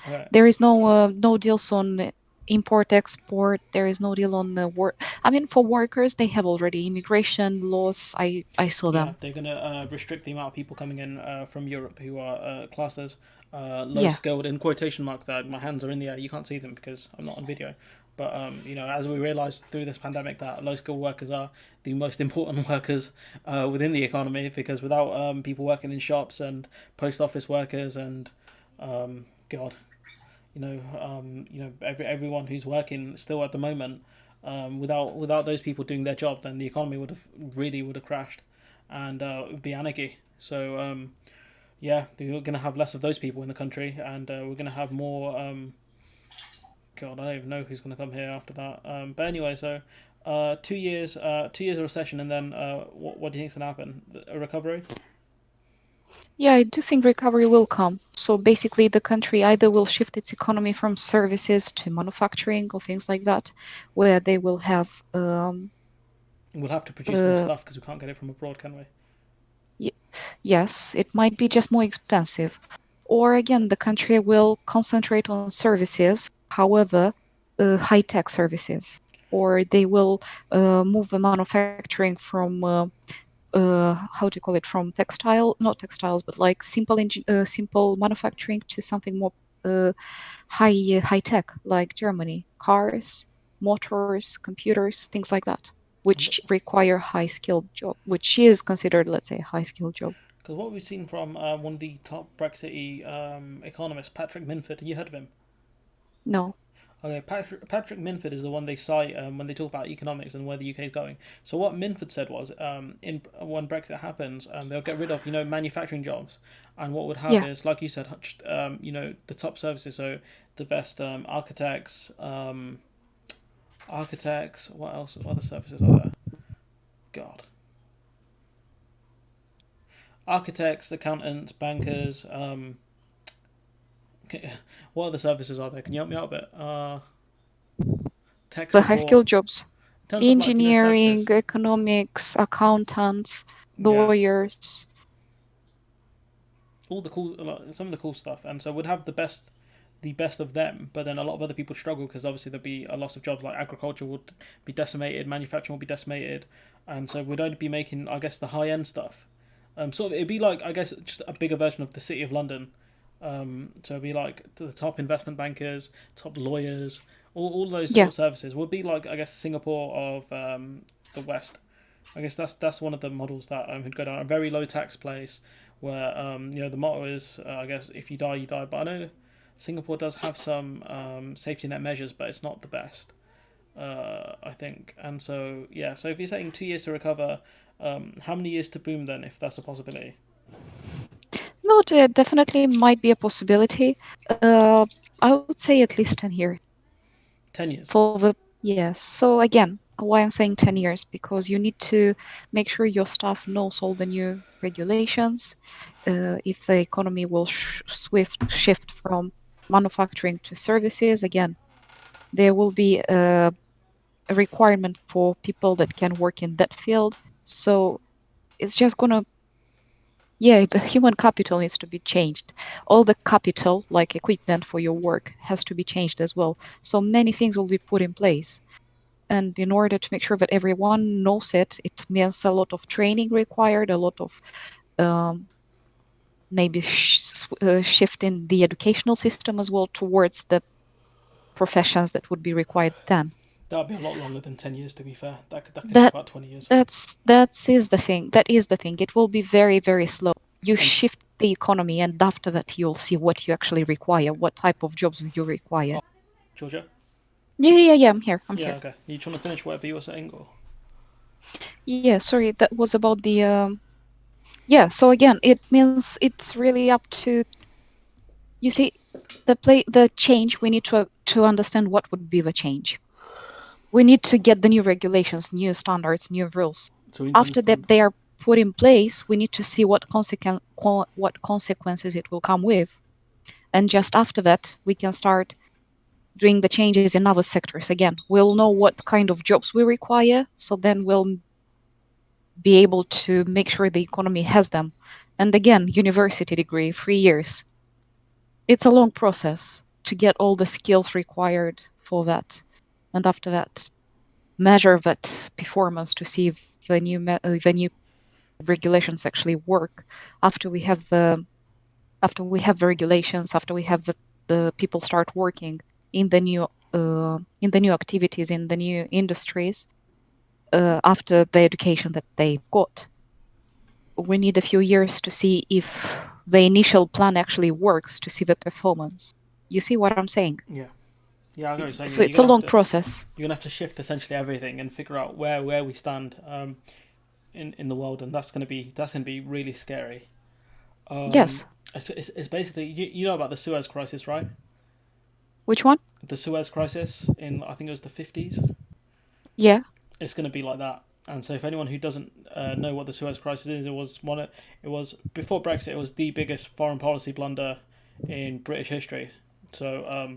Okay. There is no deals on import export. There is no deal on work. I mean, for workers, they have already immigration laws. I saw Yeah, them. they're going to restrict the amount of people coming in from Europe who are classed as low Yeah. skilled, in quotation marks. That my hands are in the air. You can't see them because I'm not on video. But as we realised through this pandemic, that low skilled workers are the most important workers within the economy, because without people working in shops and post office workers and God, everyone who's working still at the moment, without those people doing their job, then the economy would have crashed, and it would be anarchy. So yeah, we're going to have less of those people in the country, and we're going to have more. God, I don't even know who's going to come here after that. But anyway, so 2 years, 2 years of recession, and then what do you think's going to happen? A recovery? Yeah, I do think recovery will come. So basically, the country either will shift its economy from services to manufacturing or things like that, where they will have We'll have to produce more uh, stuff because we can't get it from abroad, can we? y- yes, it might be just more expensive. Or again, the country will concentrate on services, however, high-tech services. Or they will move the manufacturing from how do you call it, from textile, not textiles, but like simple manufacturing to something more uh, high tech, like Germany, cars, motors, computers, things like that, which require high skilled job, which is considered, let's say, a high skilled job. Because what we've seen from one of the top Brexit economists, Patrick Minford, have you heard of him? No. Okay, Patrick Minford is the one they cite when they talk about economics and where the UK is going. So what Minford said was, in when Brexit happens, they'll get rid of manufacturing jobs, and what would have Yeah. is, like you said, the top services. So the best architects, architects. What else? What other services are there? God, architects, accountants, bankers. What other services are there? Can you help me out a bit? Tech The high support. skilled jobs, In terms of like engineering, services. economics, accountants, Yeah, lawyers. all the cool, some of the cool stuff, and so we'd have the best of them. But then a lot of other people struggle because obviously there'd be a loss of jobs. Like agriculture would be decimated, manufacturing would be decimated, and so we'd only be making, I guess, the high end stuff. Sort of, it'd be like, I guess, just a bigger version of the City of London. So it'd be like the top investment bankers, top lawyers, all those sort Yeah. of services would be like, I guess, Singapore of the West. I guess that's one of the models that could go down, a very low tax place where the motto is, I guess, if you die, you die. But I know Singapore does have some safety net measures, but it's not the best. I think, and so yeah. So if you're saying 2 years to recover, how many years to boom then, if that's a possibility? No, there definitely might be a possibility. Uh, I would say at least 10 years. 10 years. For the yes. So again, why I'm saying 10 years, because you need to make sure your staff knows all the new regulations. If the economy will swift shift from manufacturing to services, again, there will be a requirement for people that can work in that field. So it's just gonna, yeah, the human capital needs to be changed. All the capital, like equipment for your work, has to be changed as well. So many things will be put in place. And in order to make sure that everyone knows it, it means a lot of training required, a lot of um, maybe shifting the educational system as well towards the professions that would be required then. That'd be a lot longer than 10 years. To be fair, that could take That about 20 years. that is the thing. That is the thing. It will be very, very slow. You And shift the economy, and after that, you'll see what you actually require, what type of jobs you require. oh, Georgia. Yeah. I'm here. I'm Yeah. here. Okay. You trying to finish whatever you were saying, or Yeah. Sorry, that was about the. Yeah. So again, it means it's really up to, you see, the change. We need to understand what would be the change. We need to get the new regulations, new standards, new rules. so we need to After understand. that they are put in place, we need to see what consequences it will come with. And just after that, we can start doing the changes in other sectors. Again, we'll know what kind of jobs we require, so then we'll be able to make sure the economy has them. And again, university degree, 3 years. It's a long process to get all the skills required for that. And after that, measure that performance to see if the new regulations actually work. After we have the regulations, after we have the people start working in the new activities, in the new industries, after the education that they've got, we need a few years to see if the initial plan actually works, to see the performance. You see what I'm saying? Yeah. Yeah, I know what you're saying. So Yeah, it's a long process. you're gonna have to shift essentially everything and figure out where we stand in the world, and that's gonna be really scary. Um, Yes. it's basically you know about the Suez Crisis, right? Which one? The Suez Crisis in I think it was the 50s. Yeah. It's going to be like that. And so, if anyone who doesn't know what the Suez Crisis is, it was before Brexit. It was the biggest foreign policy blunder in British history. So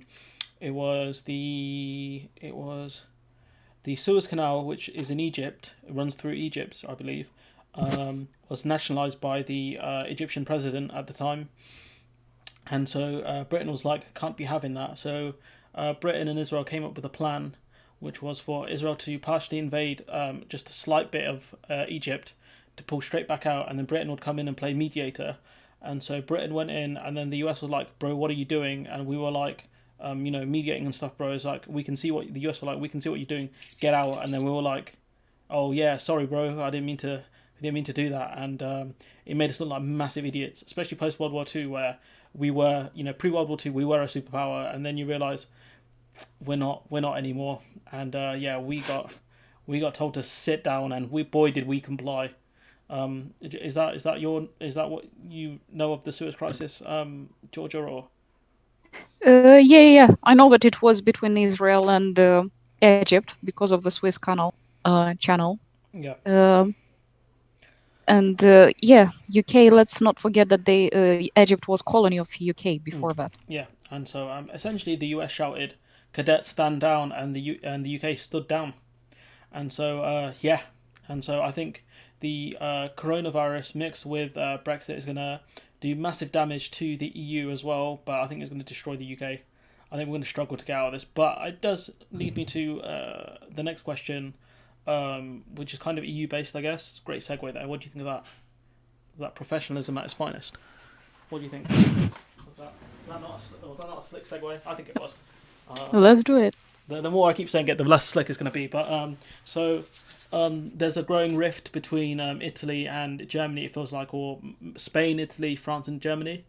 it was the Suez Canal, which is in Egypt. It runs through Egypt, I believe. Was nationalised by the Egyptian president at the time, and so Britain was like, can't be having that. So Britain and Israel came up with a plan, which was for Israel to partially invade just a slight bit of Egypt to pull straight back out, and then Britain would come in and play mediator. And so Britain went in, and then the US was like, bro, what are you doing? And we were like, mediating and stuff, bro. It's like, we can see what the US were like, we can see what you're doing, get out. And then we were like, oh yeah, sorry, bro, I didn't mean to do that. And it made us look like massive idiots, especially post World War Two, where we were, pre World War Two, we were a superpower, and then you realise we're not anymore. And yeah, we got told to sit down, and boy did we comply. Is that what you know of the Suez Crisis, Georgia, or? Yeah. I know that it was between Israel and Egypt because of the Suez Canal channel. Yeah. Um, and yeah, UK. Let's not forget that Egypt was colony of UK before that. Yeah, and so essentially the US shouted, "Cadets stand down," and the UK stood down. And so yeah, and so I think the coronavirus mixed with Brexit is gonna do massive damage to the EU as well. But I think it's going to destroy the UK. I think we're going to struggle to get out of this. But it does lead me to the next question, which is kind of EU based, I guess. It's a great segue there. What do you think of that? Is that professionalism at its finest? What do you think? Was that not a slick segue? I think it was. Let's do it. The more I keep saying it, the less slick it's going to be. But there's a growing rift between Italy and Germany. It feels like, or Spain, Italy, France, and Germany.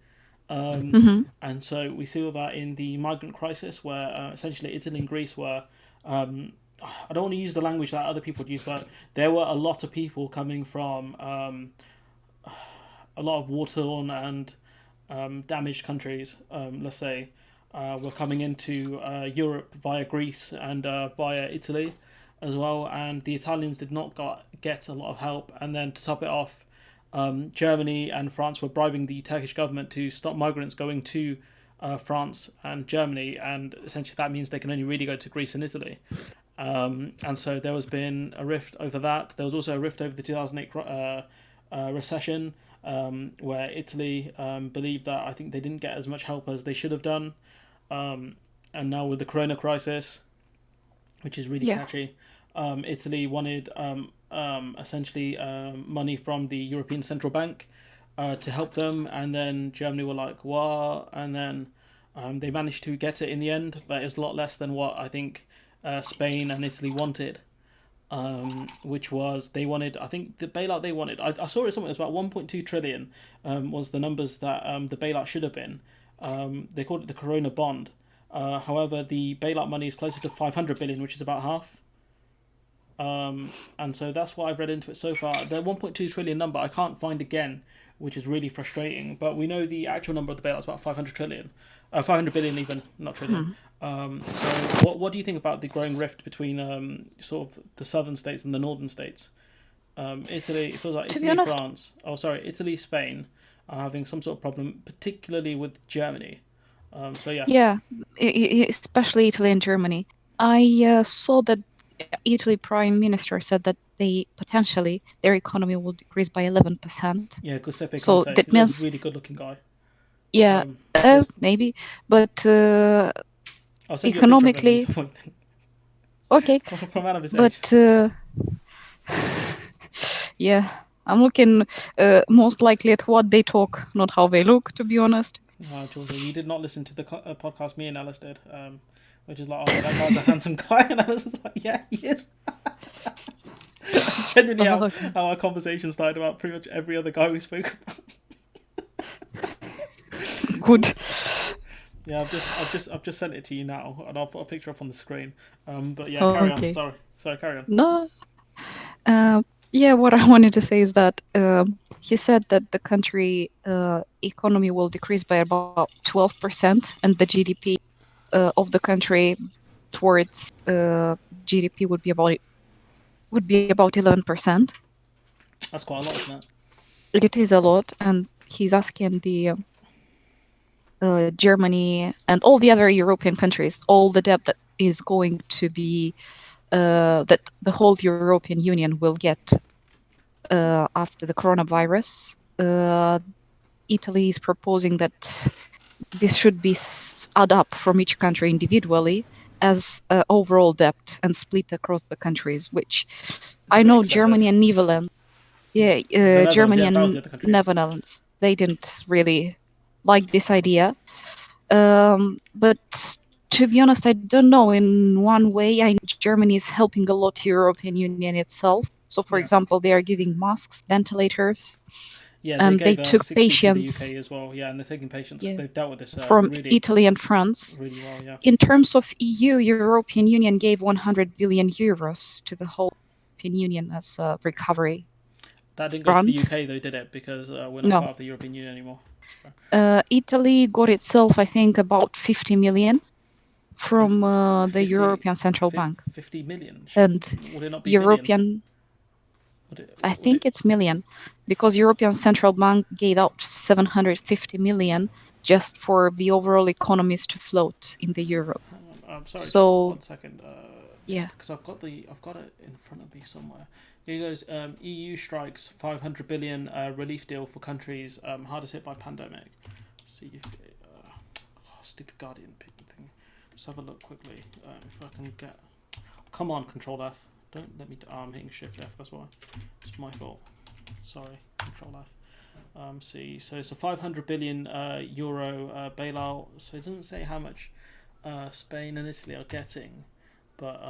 And so we see all that in the migrant crisis, where essentially Italy and Greece were. I don't want to use the language that other people would use, but there were a lot of people coming from a lot of war-torn and damaged countries, let's say, were coming into Europe via Greece and via Italy as well, and the Italians did not get a lot of help. And then to top it off, Germany and France were bribing the Turkish government to stop migrants going to France and Germany, and essentially that means they can only really go to Greece and Italy. And so there has been a rift over that. There was also a rift over the 2008 recession, where Italy believed that I think they didn't get as much help as they should have done. And now with the Corona crisis, which is really catchy, Italy wanted essentially money from the European Central Bank to help them, and then Germany were like, what? And then they managed to get it in the end, but it was a lot less than what I think Spain and Italy wanted. Which was, they wanted, I think the bailout they wanted, I saw it somewhere, it was about 1.2 trillion was the numbers that the bailout should have been. They called it the Corona bond. However, the bailout money is closer to 500 billion, which is about half. And so that's what I've read into it so far. The 1.2 trillion number I can't find again, which is really frustrating. But we know the actual number of the bailout is about 500 trillion, 500 billion even, not trillion. So what do you think about the growing rift between sort of the southern states and the northern states? Italy, it feels like To be Italy, honest, France. Oh, sorry, Italy, Spain are having some sort of problem, particularly with Germany. So yeah. yeah, especially Italy and Germany. I saw that Italy Prime Minister said that potentially their economy will decrease by 11%. Yeah, Giuseppe So Conte. that He's a means, really good-looking guy. yeah, Yes. maybe, but I'll send you a picture of him. economically, okay, From out of his age. but yeah, I'm looking most likely at what they talk, not how they look, to be honest. Georgia, you did not listen to the podcast me and Alice did, which is like, oh, that guy's a handsome guy, and Alice was like, yeah, he is. Generally, how our conversation started about pretty much every other guy we spoke about. Good. Yeah, I've just sent it to you now, and I'll put a picture up on the screen. But yeah, carry on. Sorry, carry on. No. Yeah, what I wanted to say is that he said that the country economy will decrease by about 12%, and the GDP of the country towards GDP would be about 11%. That's quite a lot, isn't it? It is a lot, and he's asking the Germany and all the other European countries, all the debt that is going to be that the whole European Union will get after the coronavirus. Italy is proposing that this should be add up from each country individually as overall debt and split across the countries, which It's a I bit know excessive. Germany and Netherlands, yeah, The Netherlands, Germany yeah, that was and the other country. Netherlands, they didn't really like this idea. But to be honest, I don't know. In one way, I know Germany is helping a lot European Union itself. So, for Yeah, example, they are giving masks, ventilators, yeah, they and they gave took 60 to the patients, UK as well. Yeah, and they're taking patients because yeah, they've dealt with this from really, Italy and France. really well. Yeah, In terms of EU, European Union gave 100 billion euros to the whole European Union as a recovery that didn't go to the grant. UK though, did it? Because we're not No, part of the European Union anymore. So, Italy got itself, I think, about 50 million it, from the 50, European Central Bank. 50 million. And Would it not be billion? European, Would it? I Would think it? it's million, because European Central Bank gave out 750 million just for the overall economies to float in the Europe. Hang on. Sorry, just So 1 second. Just yeah, because I've got it in front of me somewhere. Here goes. EU strikes 500 billion relief deal for countries hardest hit by pandemic. See if stupid Guardian thing. Just have a look quickly if I can get. Come on, Control F. Don't let me. I'm hitting Shift F. That's why. It's my fault. Sorry, Control F. See, so it's a 500 billion euro bailout. So it doesn't say how much Spain and Italy are getting, but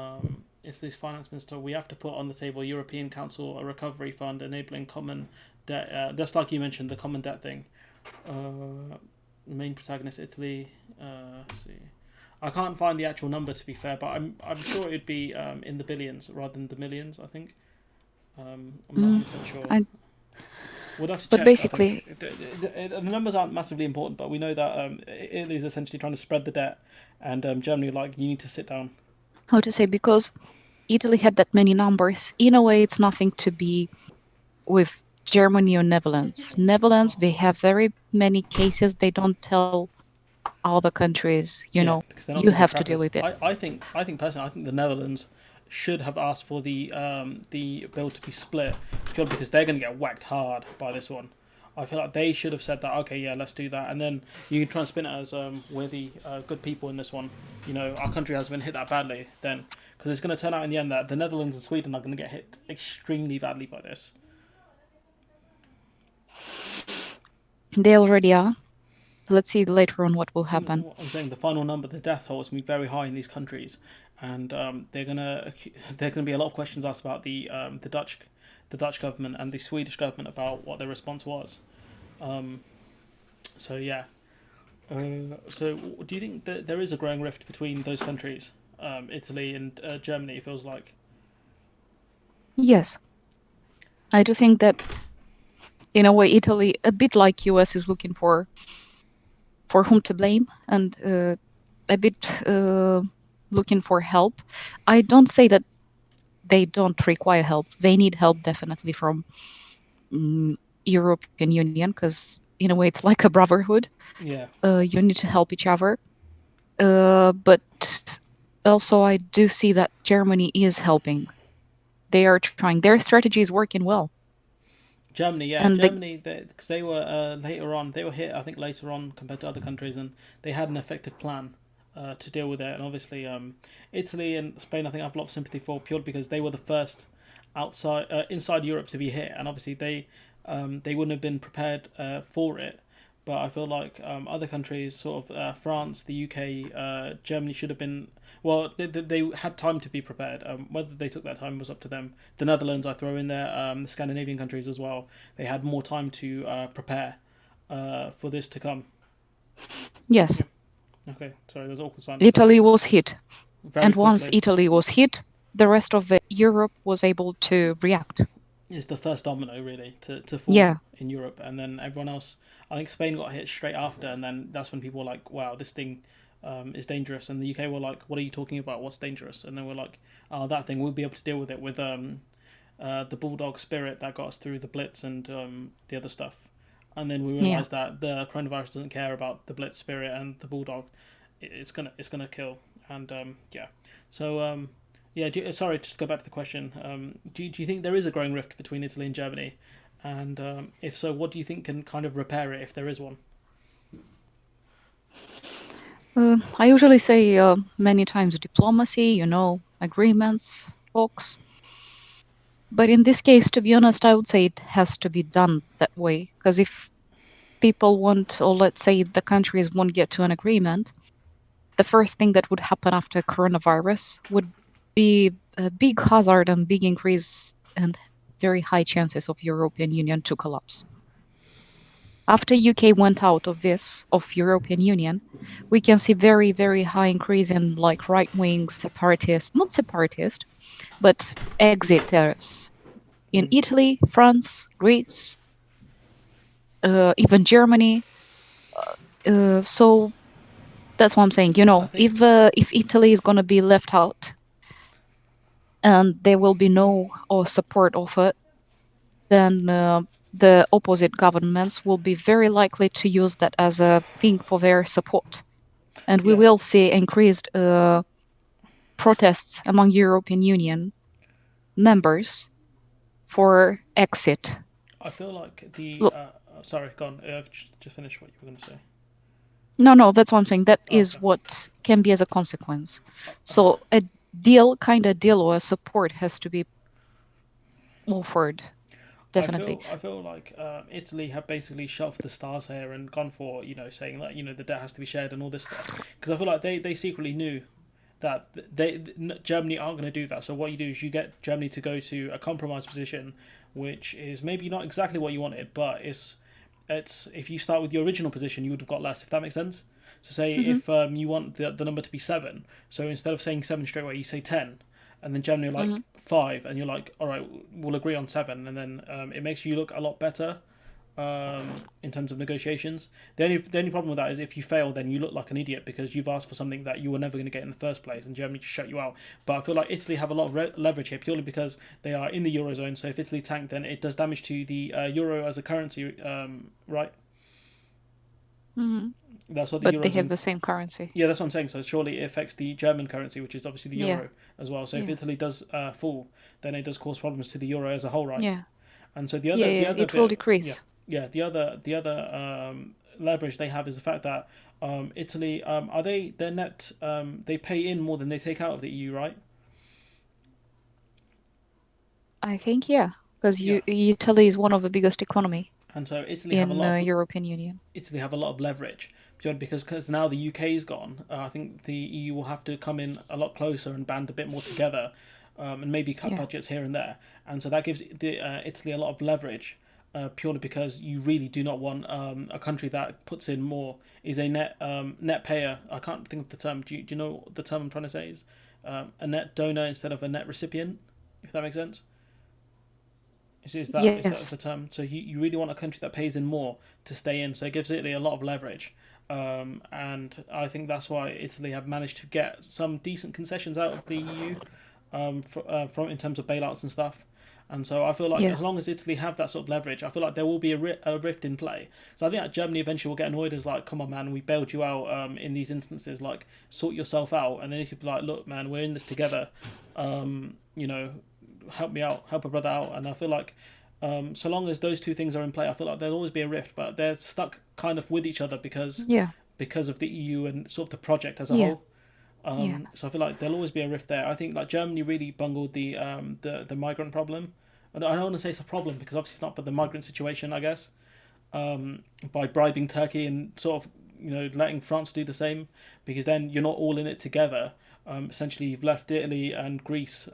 it's this finance minister. We have to put on the table European Council a recovery fund enabling common debt. Just like you mentioned, the common debt thing. The main protagonist, Italy. See, I can't find the actual number to be fair, but I'm sure it'd be in the billions rather than the millions. I think. I'm not 100% sure. I, We'd have to but check. I think basically, the numbers aren't massively important, but we know that Italy is essentially trying to spread the debt, and Germany like you need to sit down. how to say, because Italy had that many numbers, in a way, it's nothing to be with Germany or Netherlands. Netherlands, they have very many cases. They don't tell other countries, Yeah, because they're not you going to be have to deal crackers. with it. I think personally, I think the Netherlands should have asked for the bill to be split purely because they're going to get whacked hard by this one. I feel like they should have said that. Okay, yeah, let's do that, and then you can try and spin it as we're the good people in this one. You know, our country hasn't been hit that badly. Then, because it's going to turn out in the end that the Netherlands and Sweden are going to get hit extremely badly by this. They already are. Let's see later on what will happen. I'm saying the final number, the death toll, is going to be very high in these countries, and there's gonna be a lot of questions asked about the Dutch government and the Swedish government about what their response was. Um, so yeah. So do you think that there is a growing rift between those countries, Italy and Germany? It feels like. Yes, I do think that in a way Italy, a bit like US, is looking for whom to blame, and a bit looking for help. I don't say that they don't require help. They need help definitely from um, European Union, because in a way it's like a brotherhood. Yeah, You need to help each other. But also I do see that Germany is helping. They are trying. Their strategy is working well. Germany, yeah, And the Germany, because they were later on, they were hit, I think, later on compared to other countries, and they had an effective plan to deal with it. And obviously, Italy and Spain, I think, I have a lot of sympathy for purely because they were the first inside Europe to be hit, and obviously they wouldn't have been prepared for it. But I feel like other countries, sort of France, the UK, Germany, should have been. Well, they had time to be prepared. Whether they took that time was up to them. The Netherlands, I throw in there, the Scandinavian countries as well. They had more time to prepare for this to come. yes, Yeah. Okay. Sorry, there's awkward silence there. Italy was hit. Very And once quickly. Italy was hit, the rest of the Europe was able to react. is the first domino really to fall Yeah, in Europe, and then everyone else. I think Spain got hit straight after, and then that's when people were like, "Wow, this thing is dangerous." And the UK were like, "What are you talking about? What's dangerous?" And then we're like, "Oh, that thing. We'll be able to deal with it with the bulldog spirit that got us through the Blitz and the other stuff." And then we yeah. realized that the coronavirus doesn't care about the Blitz spirit and the bulldog. It's gonna kill. And yeah, so yeah. Sorry, just to go back to the question. Do you think there is a growing rift between Italy and Germany? And if so, what do you think can kind of repair it if there is one? I usually say many times diplomacy, agreements, talks. But in this case, to be honest, I would say it has to be done that way. Because if people want, or let's say the countries won't get to an agreement, the first thing that would happen after coronavirus would be a big hazard and big increase and very high chances of European Union to collapse. After UK went out of European Union, we can see very, very high increase in like right wing separatist, not separatist, but exiters in Mm. Italy, France, Greece, even Germany. So that's what I'm saying. I think If Italy is gonna be left out and there will be no or support of it, then the opposite governments will be very likely to use that as a thing for their support, and we yeah. will see increased protests among European Union members for exit. I feel like the Look, sorry, go on. Just finish what you were going to say. no, that's what I'm saying. That Oh, is okay. what can be as a consequence. So a deal or a support has to be offered, definitely. I feel like Italy have basically shelved the stars here and gone for saying that the debt has to be shared and all this stuff because I feel like they secretly knew that Germany aren't going to do that. So what you do is you get Germany to go to a compromise position, which is maybe not exactly what you wanted, but it's if you start with your original position, you would have got less. If that makes sense. So say Hmm. if you want the number to be seven, so instead of saying seven straight away, you say 10, and then Germany are Hmm. like five, and you're like, all right, we'll agree on seven, and then it makes you look a lot better in terms of negotiations. The only problem with that is if you fail, then you look like an idiot because you've asked for something that you were never going to get in the first place, and Germany just shut you out. But I feel like Italy have a lot of leverage here purely because they are in the eurozone. So if Italy tank, then it does damage to the euro as a currency, right? Hmm. That's what the But they have eurozone. the same currency. Yeah, that's what I'm saying. So surely it affects the German currency, which is obviously the Yeah, euro as well. So if yeah, Italy does fall, then it does cause problems to the euro as a whole, right? yeah, And so yeah, the yeah. other It will bit, yeah, decrease. yeah, the other leverage they have is the fact that Italy are they their net they pay in more than they take out of the EU, right? I think yeah, because Yeah, Italy is one of the biggest economy and so Italy have a in lot of European Union. leverage because now the UK is gone. I think the EU will have to come in a lot closer and band a bit more together, and maybe cut Yeah, budgets here and there. And so that gives Italy a lot of leverage, purely because you really do not want a country that puts in more is a net payer. I can't think of the term. Do you know what the term I'm trying to say is? A net donor instead of a net recipient, if that makes sense. Is that yes, the term? So you really want a country that pays in more to stay in. So it gives Italy a lot of leverage, and I think that's why Italy have managed to get some decent concessions out of the EU, from in terms of bailouts and stuff. And so I feel like yeah, as long as Italy have that sort of leverage, I feel like there will be a rift in play. So I think that Germany eventually will get annoyed as like, come on, man, we bailed you out in these instances. Like, sort yourself out. And then Italy will be like, look, man, we're in this together. You know, help me out, help a brother out. And I feel like so long as those two things are in play, I feel like there'll always be a rift, but they're stuck kind of with each other yeah, because of the EU and sort of the project as a yeah, whole. yeah, So I feel like there'll always be a rift there. I think like Germany really bungled the migrant problem. I don't want to say it's a problem because obviously it's not, but the migrant situation, I guess, by bribing Turkey and sort of letting France do the same, because then you're not all in it together. Essentially, you've left Italy and Greece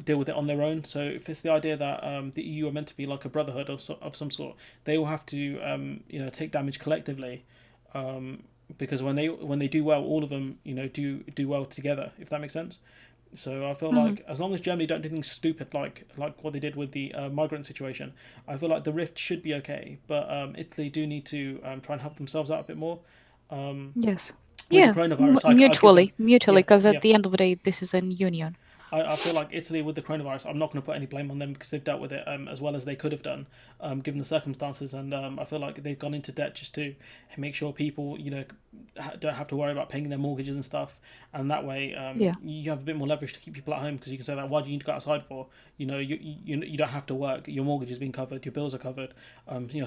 deal with it on their own. So if it's the idea that the EU are meant to be like a brotherhood of some sort, they will have to take damage collectively. Um, because when they do well, all of them do well together. If that makes sense. So I feel Hmm. like as long as Germany don't do things stupid like what they did with the migrant situation, I feel like the rift should be okay. But Italy do need to try and help themselves out a bit more. Um, Yes. with the Yeah, coronavirus, I give them, mutually, yeah, because at yeah. the end of the day, this is a union. I feel like Italy with the coronavirus, I'm not going to put any blame on them because they've dealt with it as well as they could have done, given the circumstances. And I feel like they've gone into debt just to make sure people, don't have to worry about paying their mortgages and stuff. And that way, Yeah. you have a bit more leverage to keep people at home because you can say that, why do you need to go outside for? You don't have to work. Your mortgage is being covered. Your bills are covered.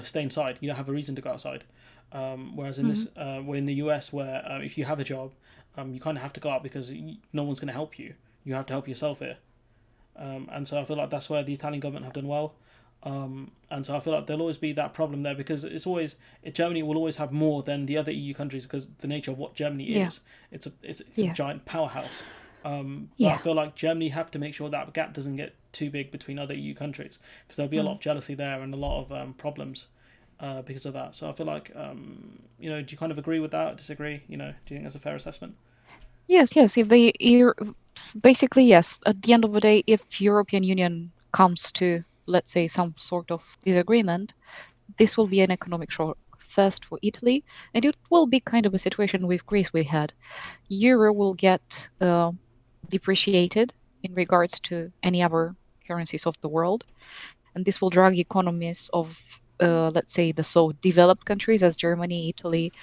Stay inside. You don't have a reason to go outside. Whereas in Hmm. this, we're in the US where if you have a job, you kind of have to go out because no one's going to help you. You have to help yourself here. And so I feel like that's where the Italian government have done well. And so I feel like there'll always be that problem there because Germany will always have more than the other EU countries because the nature of what Germany Yeah. is. It's a Yeah. giant powerhouse. But I Yeah. feel like Germany have to make sure that gap doesn't get too big between other EU countries because there'll be a lot Mm. of jealousy there and a lot of problems because of that. So I feel like do you kind of agree with that? Disagree? Do you think that's a fair assessment? Yes. Yes. If they, basically, yes. At the end of the day, if European Union comes to, let's say, some sort of disagreement, this will be an economic shock first for Italy, and it will be kind of a situation with Greece we had. Euro will get depreciated in regards to any other currencies of the world, and this will drag economies of, let's say, the so developed countries as Germany, Italy,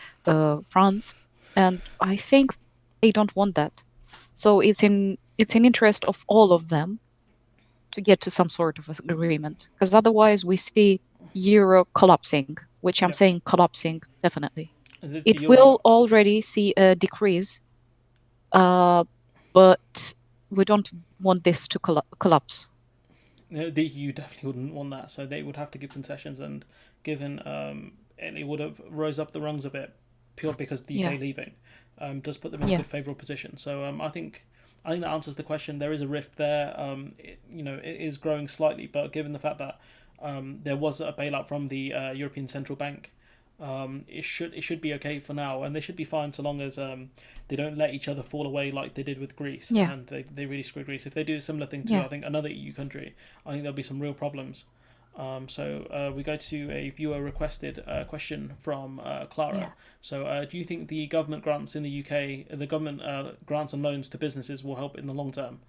France, and I think they don't want that. So it's in interest of all of them to get to some sort of agreement, because otherwise we see euro collapsing, which I'm Yeah, saying collapsing definitely. the It euro. will already see a decrease, uh, but we don't want this to collapse. The EU definitely wouldn't want that, so they would have to give concessions, and given Italy would have rose up the rungs a bit, pure because the Yeah, UK leaving does put them in a yeah, good favourable position. So I think that answers the question. There is a rift there. It is growing slightly, but given the fact that there was a bailout from the European Central Bank, it should be okay for now, and they should be fine so long as they don't let each other fall away like they did with Greece, yeah, and they really screwed Greece. If they do a similar thing to yeah, I think another EU country, I think there'll be some real problems. So we go to a viewer requested question from Clara. yeah, So do you think the government grants in the UK, the government grants and loans to businesses will help in the long term?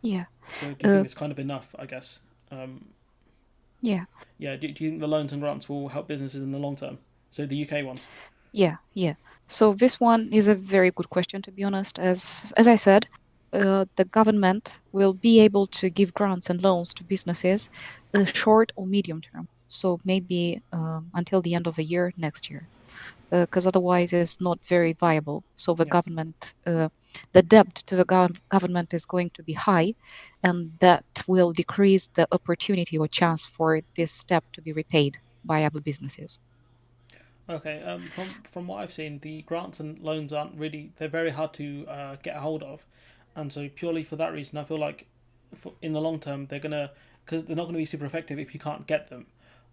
yeah, So do you uh, think it's kind of enough? I guess. Um, yeah, yeah. Do you think the loans and grants will help businesses in the long term? So the UK ones. yeah, yeah. So this one is a very good question, to be honest. As I said, the government will be able to give grants and loans to businesses, short or medium term. So maybe until the end of the year next year, because otherwise it's not very viable. So Yeah. the debt to the government is going to be high, and that will decrease the opportunity or chance for this debt to be repaid by other businesses. Okay. From what I've seen, the grants and loans aren't really. They're very hard to get a hold of, and so purely for that reason, I feel like in the long term they're gonna because they're not going to be super effective if you can't get them.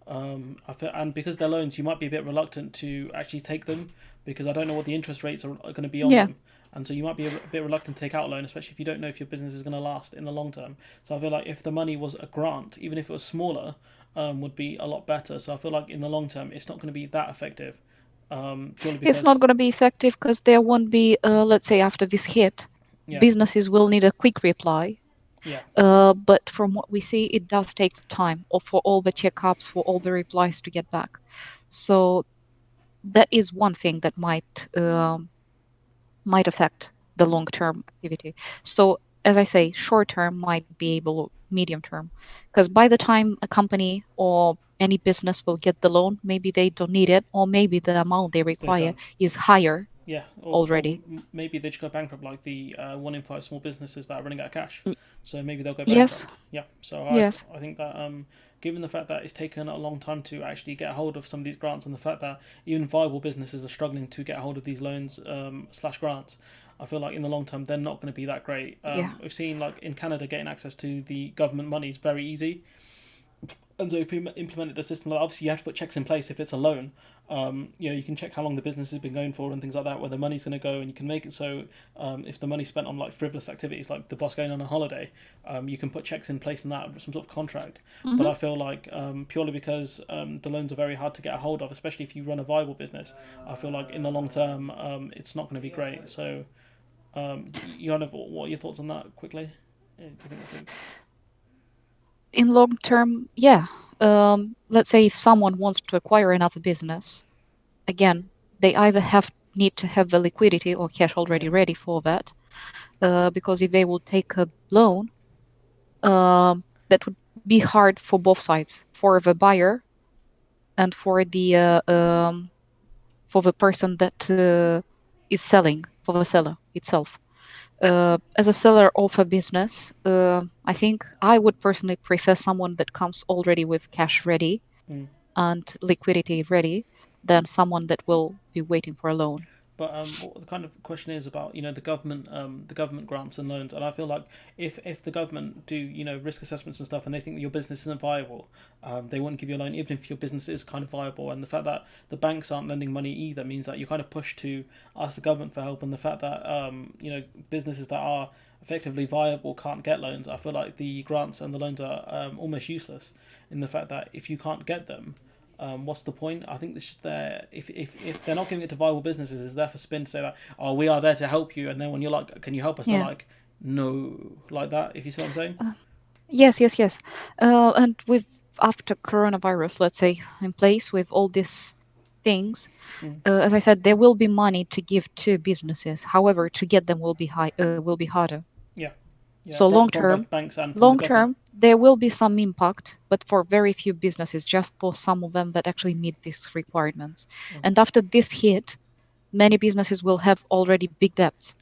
I feel, and because they're loans, you might be a bit reluctant to actually take them because I don't know what the interest rates are going to be on Yeah, them, and so you might be a bit reluctant to take out a loan, especially if you don't know if your business is going to last in the long term. So I feel like if the money was a grant, even if it was smaller, would be a lot better. So I feel like in the long term, it's not going to be that effective, purely it's because not going to be effective because there won't be, let's say, after this hit, yeah, businesses will need a quick reply. yeah. But from what we see, it does take time for all the checkups, for all the replies to get back. So that is one thing that might affect the long term activity. So, as I say, short term might be able, medium term, because by the time a company or any business will get the loan, maybe they don't need it, or maybe the amount they They require don't. is higher Yeah, or already. maybe they just go bankrupt, like the 1 in 5 small businesses that are running out of cash. Mm. So maybe they'll go Yes, bankrupt. Yeah. So yes, I think that given the fact that it's taken a long time to actually get a hold of some of these grants, and the fact that even viable businesses are struggling to get a hold of these loans slash grants, I feel like in the long term they're not going to be that great. yeah, We've seen like in Canada getting access to the government money is very easy. And so if we implemented a system, like obviously you have to put checks in place if it's a loan. You can check how long the business has been going for and things like that, where the money's going to go, and you can make it so if the money's spent on like frivolous activities, like the boss going on a holiday, you can put checks in place in that some sort of contract. But Hmm. I feel like purely because the loans are very hard to get a hold of, especially if you run a viable business, I feel like in the long term it's not going to be great. So you kind of what are your thoughts on that quickly? Do you think that's a In long term, yeah. Let's say if someone wants to acquire another business, again, they either have need to have the liquidity or cash already yeah? ready for that. Because if they will take a loan, that would be hard for both sides, for the buyer and for the person that is selling, for the seller itself. As a seller of a business, I think I would personally prefer someone that comes already with cash ready Mm. and liquidity ready than someone that will be waiting for a loan. But what the kind of question is about the government grants and loans, and I feel like if the government do risk assessments and stuff, and they think that your business isn't viable, they won't give you a loan even if your business is kind of viable. And the fact that the banks aren't lending money either means that you're kind of pushed to ask the government for help. And the fact that businesses that are effectively viable can't get loans, I feel like the grants and the loans are almost useless. In the fact that if you can't get them, what's the point? I think this is there. If they're not giving it to viable businesses, it's there for spin to say that, oh, we are there to help you, and then when you're like, can you help us? They're Yeah. like, no, like that. If you see what I'm saying? Uh, yes, yes, yes. And with after coronavirus, let's say, in place with all these things, Mm. as I said, there will be money to give to businesses. However, to get them will be harder. Yeah, yeah, So from both banks and from the long government. term, there will be some impact, but for very few businesses, just for some of them that actually meet these requirements. Okay. And after this hit, many businesses will have already big debts,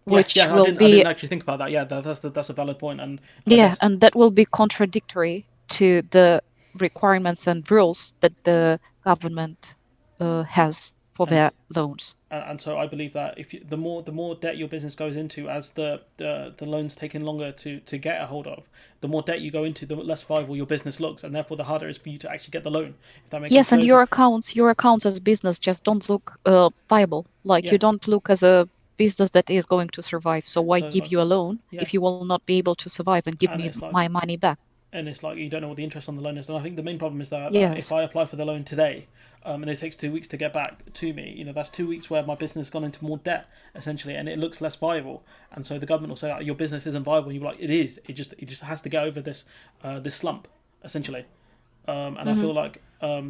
Yeah, which yeah. will I be, didn't actually think about that. Yeah, that's a valid point, and I yeah, guess and that will be contradictory to the requirements and rules that the government has for and their loans. and so I believe that if the more debt your business goes into, as the loans taking longer to get a hold of, the more debt you go into, the less viable your business looks, and therefore the harder it is for you to actually get the loan. If that makes sense. Yes, So and if your accounts as business just don't look viable. Like yeah, you don't look as a business that is going to survive. So why so give like you a loan yeah, if you will not be able to survive and give and me it's like my money back? you don't know what the interest on the loan is. And I think the main problem is that if Yes. I apply for the loan today, and it takes 2 weeks to get back to me, that's 2 weeks where my business has gone into more debt essentially, and it looks less viable. And so the government will say your business isn't viable, and you're like, it is. It just has to get over this slump essentially. And I Hmm. feel like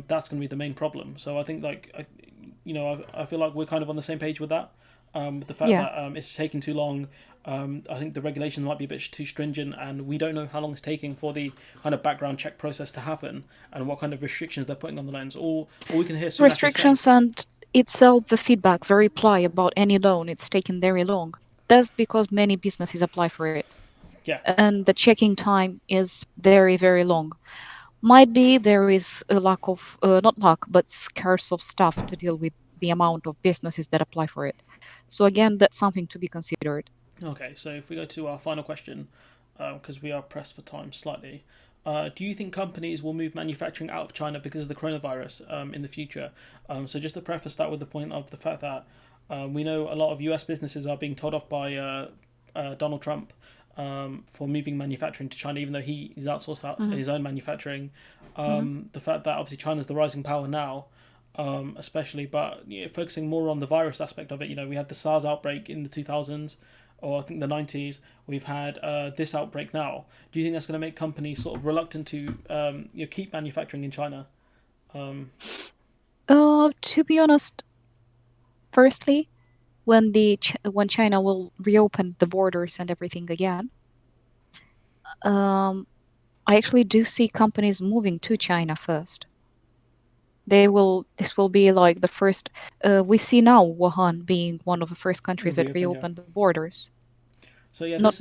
that's going to be the main problem. So I think I feel like we're kind of on the same page with that. With the fact Yeah. that it's taking too long. I think the regulations might be a bit too stringent, and we don't know how long it's taking for the kind of background check process to happen, and what kind of restrictions they're putting on the loans. All we can hear Sunak is saying, Restrictions and itself the feedback, the reply about any loan, it's taken very long. That's because many businesses apply for it. yeah, And the checking time is very, very long. Might be there is a lack of, not lack, but scarce of staff to deal with the amount of businesses that apply for it. So again, that's something to be considered. okay. So if we go to our final question, because we are pressed for time slightly. Do you think companies will move manufacturing out of China because of the coronavirus in the future? So just to preface that with the point of the fact that we know a lot of US businesses are being told off by Donald Trump for moving manufacturing to China, even though he's outsourced out Hmm. his own manufacturing. Hmm. The fact that obviously China's the rising power now, especially, but focusing more on the virus aspect of it. We had the SARS outbreak in the 2000s, or I think the 90s. We've had this outbreak now. Do you think that's going to make companies sort of reluctant to keep manufacturing in China? Um, To be honest, firstly, when China will reopen the borders and everything again, um, I actually do see companies moving to China first. This will be like the first. We see now Wuhan being one of the first countries that reopened, yeah. reopened the borders. So yeah, Not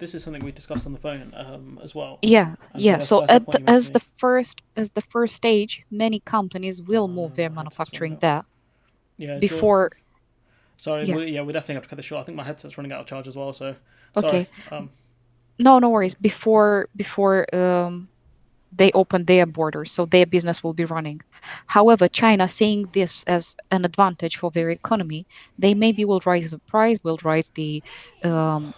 this is something we discussed on the phone as well, Yeah, and so yeah. that's So that's a point you made to me. as the first stage, many companies will move their My headset's running manufacturing out. there Yeah, before. sorry, Yeah. we definitely have to cut this short. I think my headset's running out of charge as well. So sorry. Okay. No, no worries. Before they open their borders, so their business will be running. However, China seeing this as an advantage for their economy, they maybe will raise the price, will raise the um,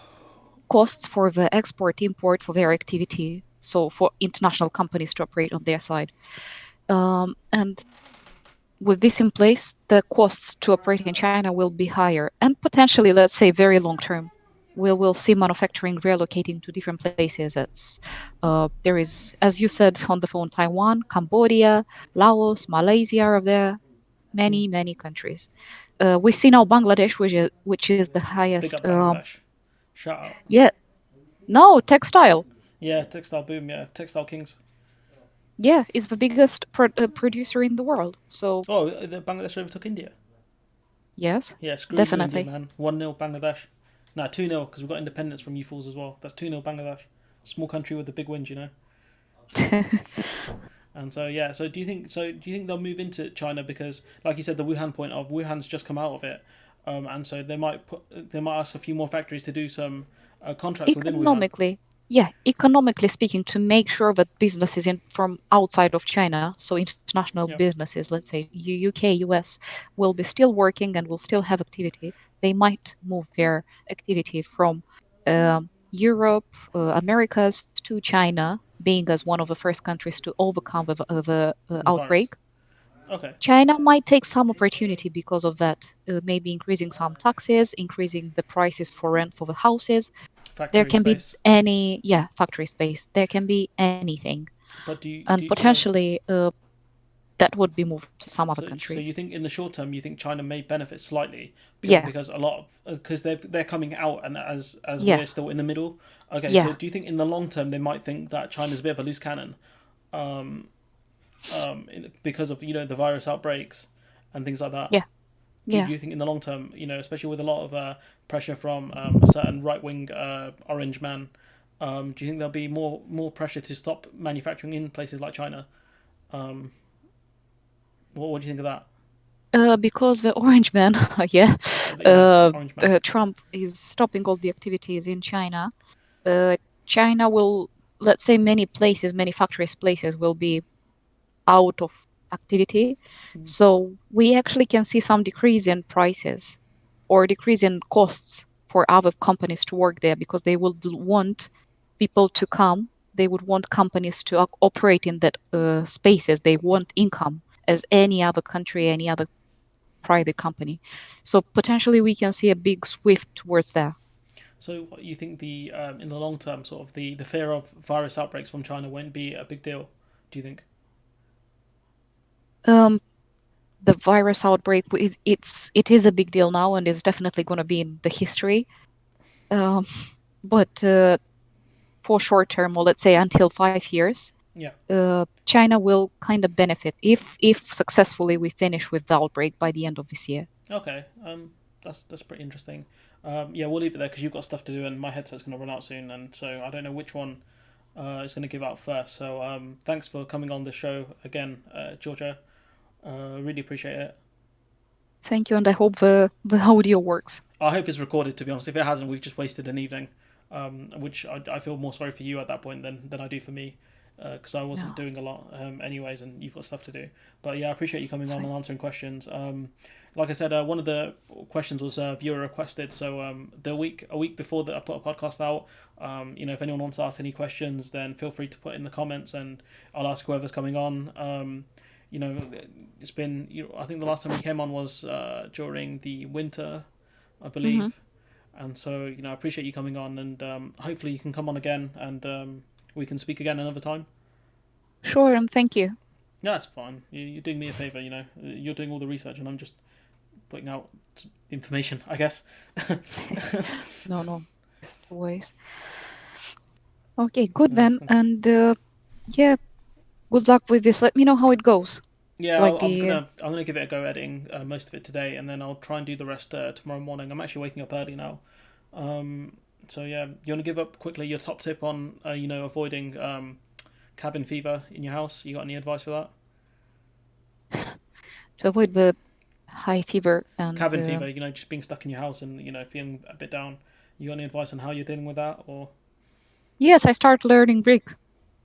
costs for the export import for their activity. So for international companies to operate on their side, and with this in place, the costs to operate in China will be higher and potentially, let's say, very long term. We will see manufacturing relocating to different places. There is, as you said on the phone, Taiwan, Cambodia, Laos, Malaysia are there, Mm. many countries. We see now Bangladesh, which is the Big highest. up Bangladesh. Shout out. Yeah, no textile. Yeah, textile boom. Yeah, textile kings. Yeah, it's the biggest producer in the world. So Oh, the Bangladesh overtook India. yes, Yeah, screw you, India, definitely. man. 1-0 Bangladesh. Nah, 2-0 because we've got independence from you fools as well. That's 2-0 Bangladesh. Small country with the big wins, you know. And so yeah, so do you think they'll move into China because, like you said, the Wuhan point of Wuhan's just come out of it, and so they might ask a few more factories to do some contracts within Wuhan. Economically, yeah, economically speaking, to make sure that businesses from outside of China, so international Yeah, businesses, let's say UK, US, will be still working and will still have activity, they might move their activity from Europe, Americas to China, being as one of the first countries to overcome the the virus. outbreak. Okay, China might take some opportunity because of that, maybe increasing some taxes, increasing the prices for rent for the houses. There factory can be space. any, yeah, factory space. There can be anything. But And potentially that would be moved to some other so countries. you think in the short term you think China may benefit slightly purely Yeah, because a lot of because they're coming out and as yeah, we're still in the middle. Okay, so yeah, do you think in the long term they might think that China's a bit of a loose cannon, um, because of the virus outbreaks and things like that? yeah, Do yeah. you think in the long term, especially with a lot of pressure from a certain right wing orange man, do you think there'll be more pressure to stop manufacturing in places like China? Um, what do you think of that? Because the orange man, yeah, Yeah, orange man. Trump is stopping all the activities in China. China will, let's say, many places, many factories places will be out of activity. Mm, So we actually can see some decrease in prices or decrease in costs for other companies to work there because they would want people to come. They would want companies to operate in that spaces. They yeah. want income as any other country, any other private company. So potentially we can see a big swift towards that. So what you think the in the long term, sort of the fear of virus outbreaks from China won't be a big deal? Do you think? Um, the virus outbreak, it is a big deal now and is definitely going to be in the history. Um, but for short term, or let's say until 5 years, Yeah. China will kind of benefit if successfully we finish with the outbreak by the end of this year. Okay. That's pretty interesting. Yeah, we'll leave it there because you've got stuff to do and my headset's going to run out soon, and so I don't know which one is going to give out first. So thanks for coming on the show again, Georgia. Really appreciate it. Thank you, and I hope the audio works. I hope it's recorded. To be honest, if it hasn't, we've just wasted an evening. Which I feel more sorry for you at that point than I do for me, because I wasn't No, doing a lot anyways, and you've got stuff to do. But yeah, I appreciate you coming on fine. and answering questions. Like I said, one of the questions was viewer requested. So a week before that I put a podcast out, if anyone wants to ask any questions, then feel free to put in the comments, and I'll ask whoever's coming on. You know, it's been. I think the last time you came on was during the winter, I Hmm. believe. And so, I appreciate you coming on, and hopefully you can come on again, and we can speak again another time. Sure, and thank you. Yeah, it's fine. You're doing me a favor. You're doing all the research, and I'm just putting out the information, I guess. No, no, it's always okay. Good then, and yeah, good luck with this. Let me know how it goes. Yeah, Like I'm the gonna give it a go editing most of it today, and then I'll try and do the rest tomorrow morning. I'm actually waking up early now. Um, so yeah, you want to give up quickly your top tip on avoiding cabin fever in your house? You got any advice for that? to avoid the high fever and Cabin fever, just being stuck in your house and feeling a bit down. You got any advice on how you're dealing with that, or? Yes, I start learning Greek.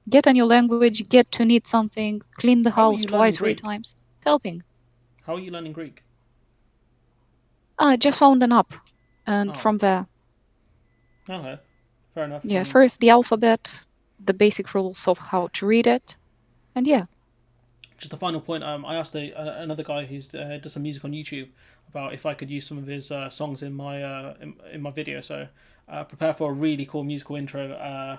Get a new language, get to need something, clean the How are house you learning twice, three Greek? times. Helping. How are you learning Greek? I just found an app, and Oh, from there, okay, fair enough. yeah, first the alphabet, the basic rules of how to read it, and yeah, Just a final point. I asked another guy who's does some music on YouTube about if I could use some of his songs in my video. So prepare for a really cool musical intro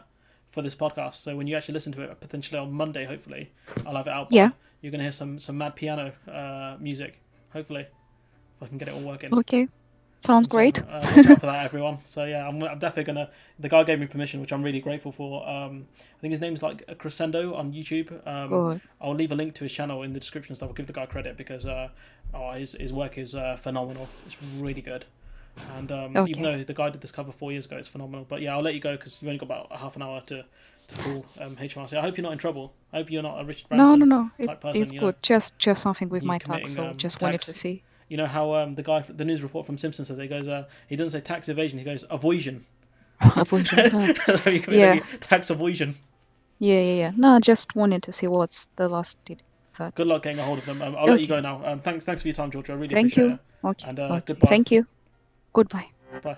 for this podcast. So when you actually listen to it, potentially on Monday, hopefully, I'll have it out yeah, by. You're gonna hear some mad piano music. Hopefully, if I can get it all working. okay, sounds So great. watch out for that, everyone. So yeah, I'm definitely gonna. The guy gave me permission, which I'm really grateful for. I think his name's like Crescendo on YouTube. Good. I'll leave a link to his channel in the description stuff. I'll give the guy credit because his work is phenomenal. It's really good. And even Okay. though the guy did this cover 4 years ago, it's phenomenal. But yeah, I'll let you go because you've only got about a half an hour to call HMRC. I hope you're not in trouble. I hope you're not a Richard No, no, Branson no. type person. It's good. Just something with You my tax, committing so just wanted to tax. see. You know how the news report from Simpsons says he goes, he doesn't say tax evasion, he goes avoision. Avoiding. So you commit Yeah, any tax avoision. yeah. No, just wanted to see what's the last did heard. Good luck getting a hold of them. I'll let you Okay. go now. Thanks for your time, Georgia. I really Thank appreciate it. you. Okay. And Okay. goodbye. Thank you. Goodbye. Bye.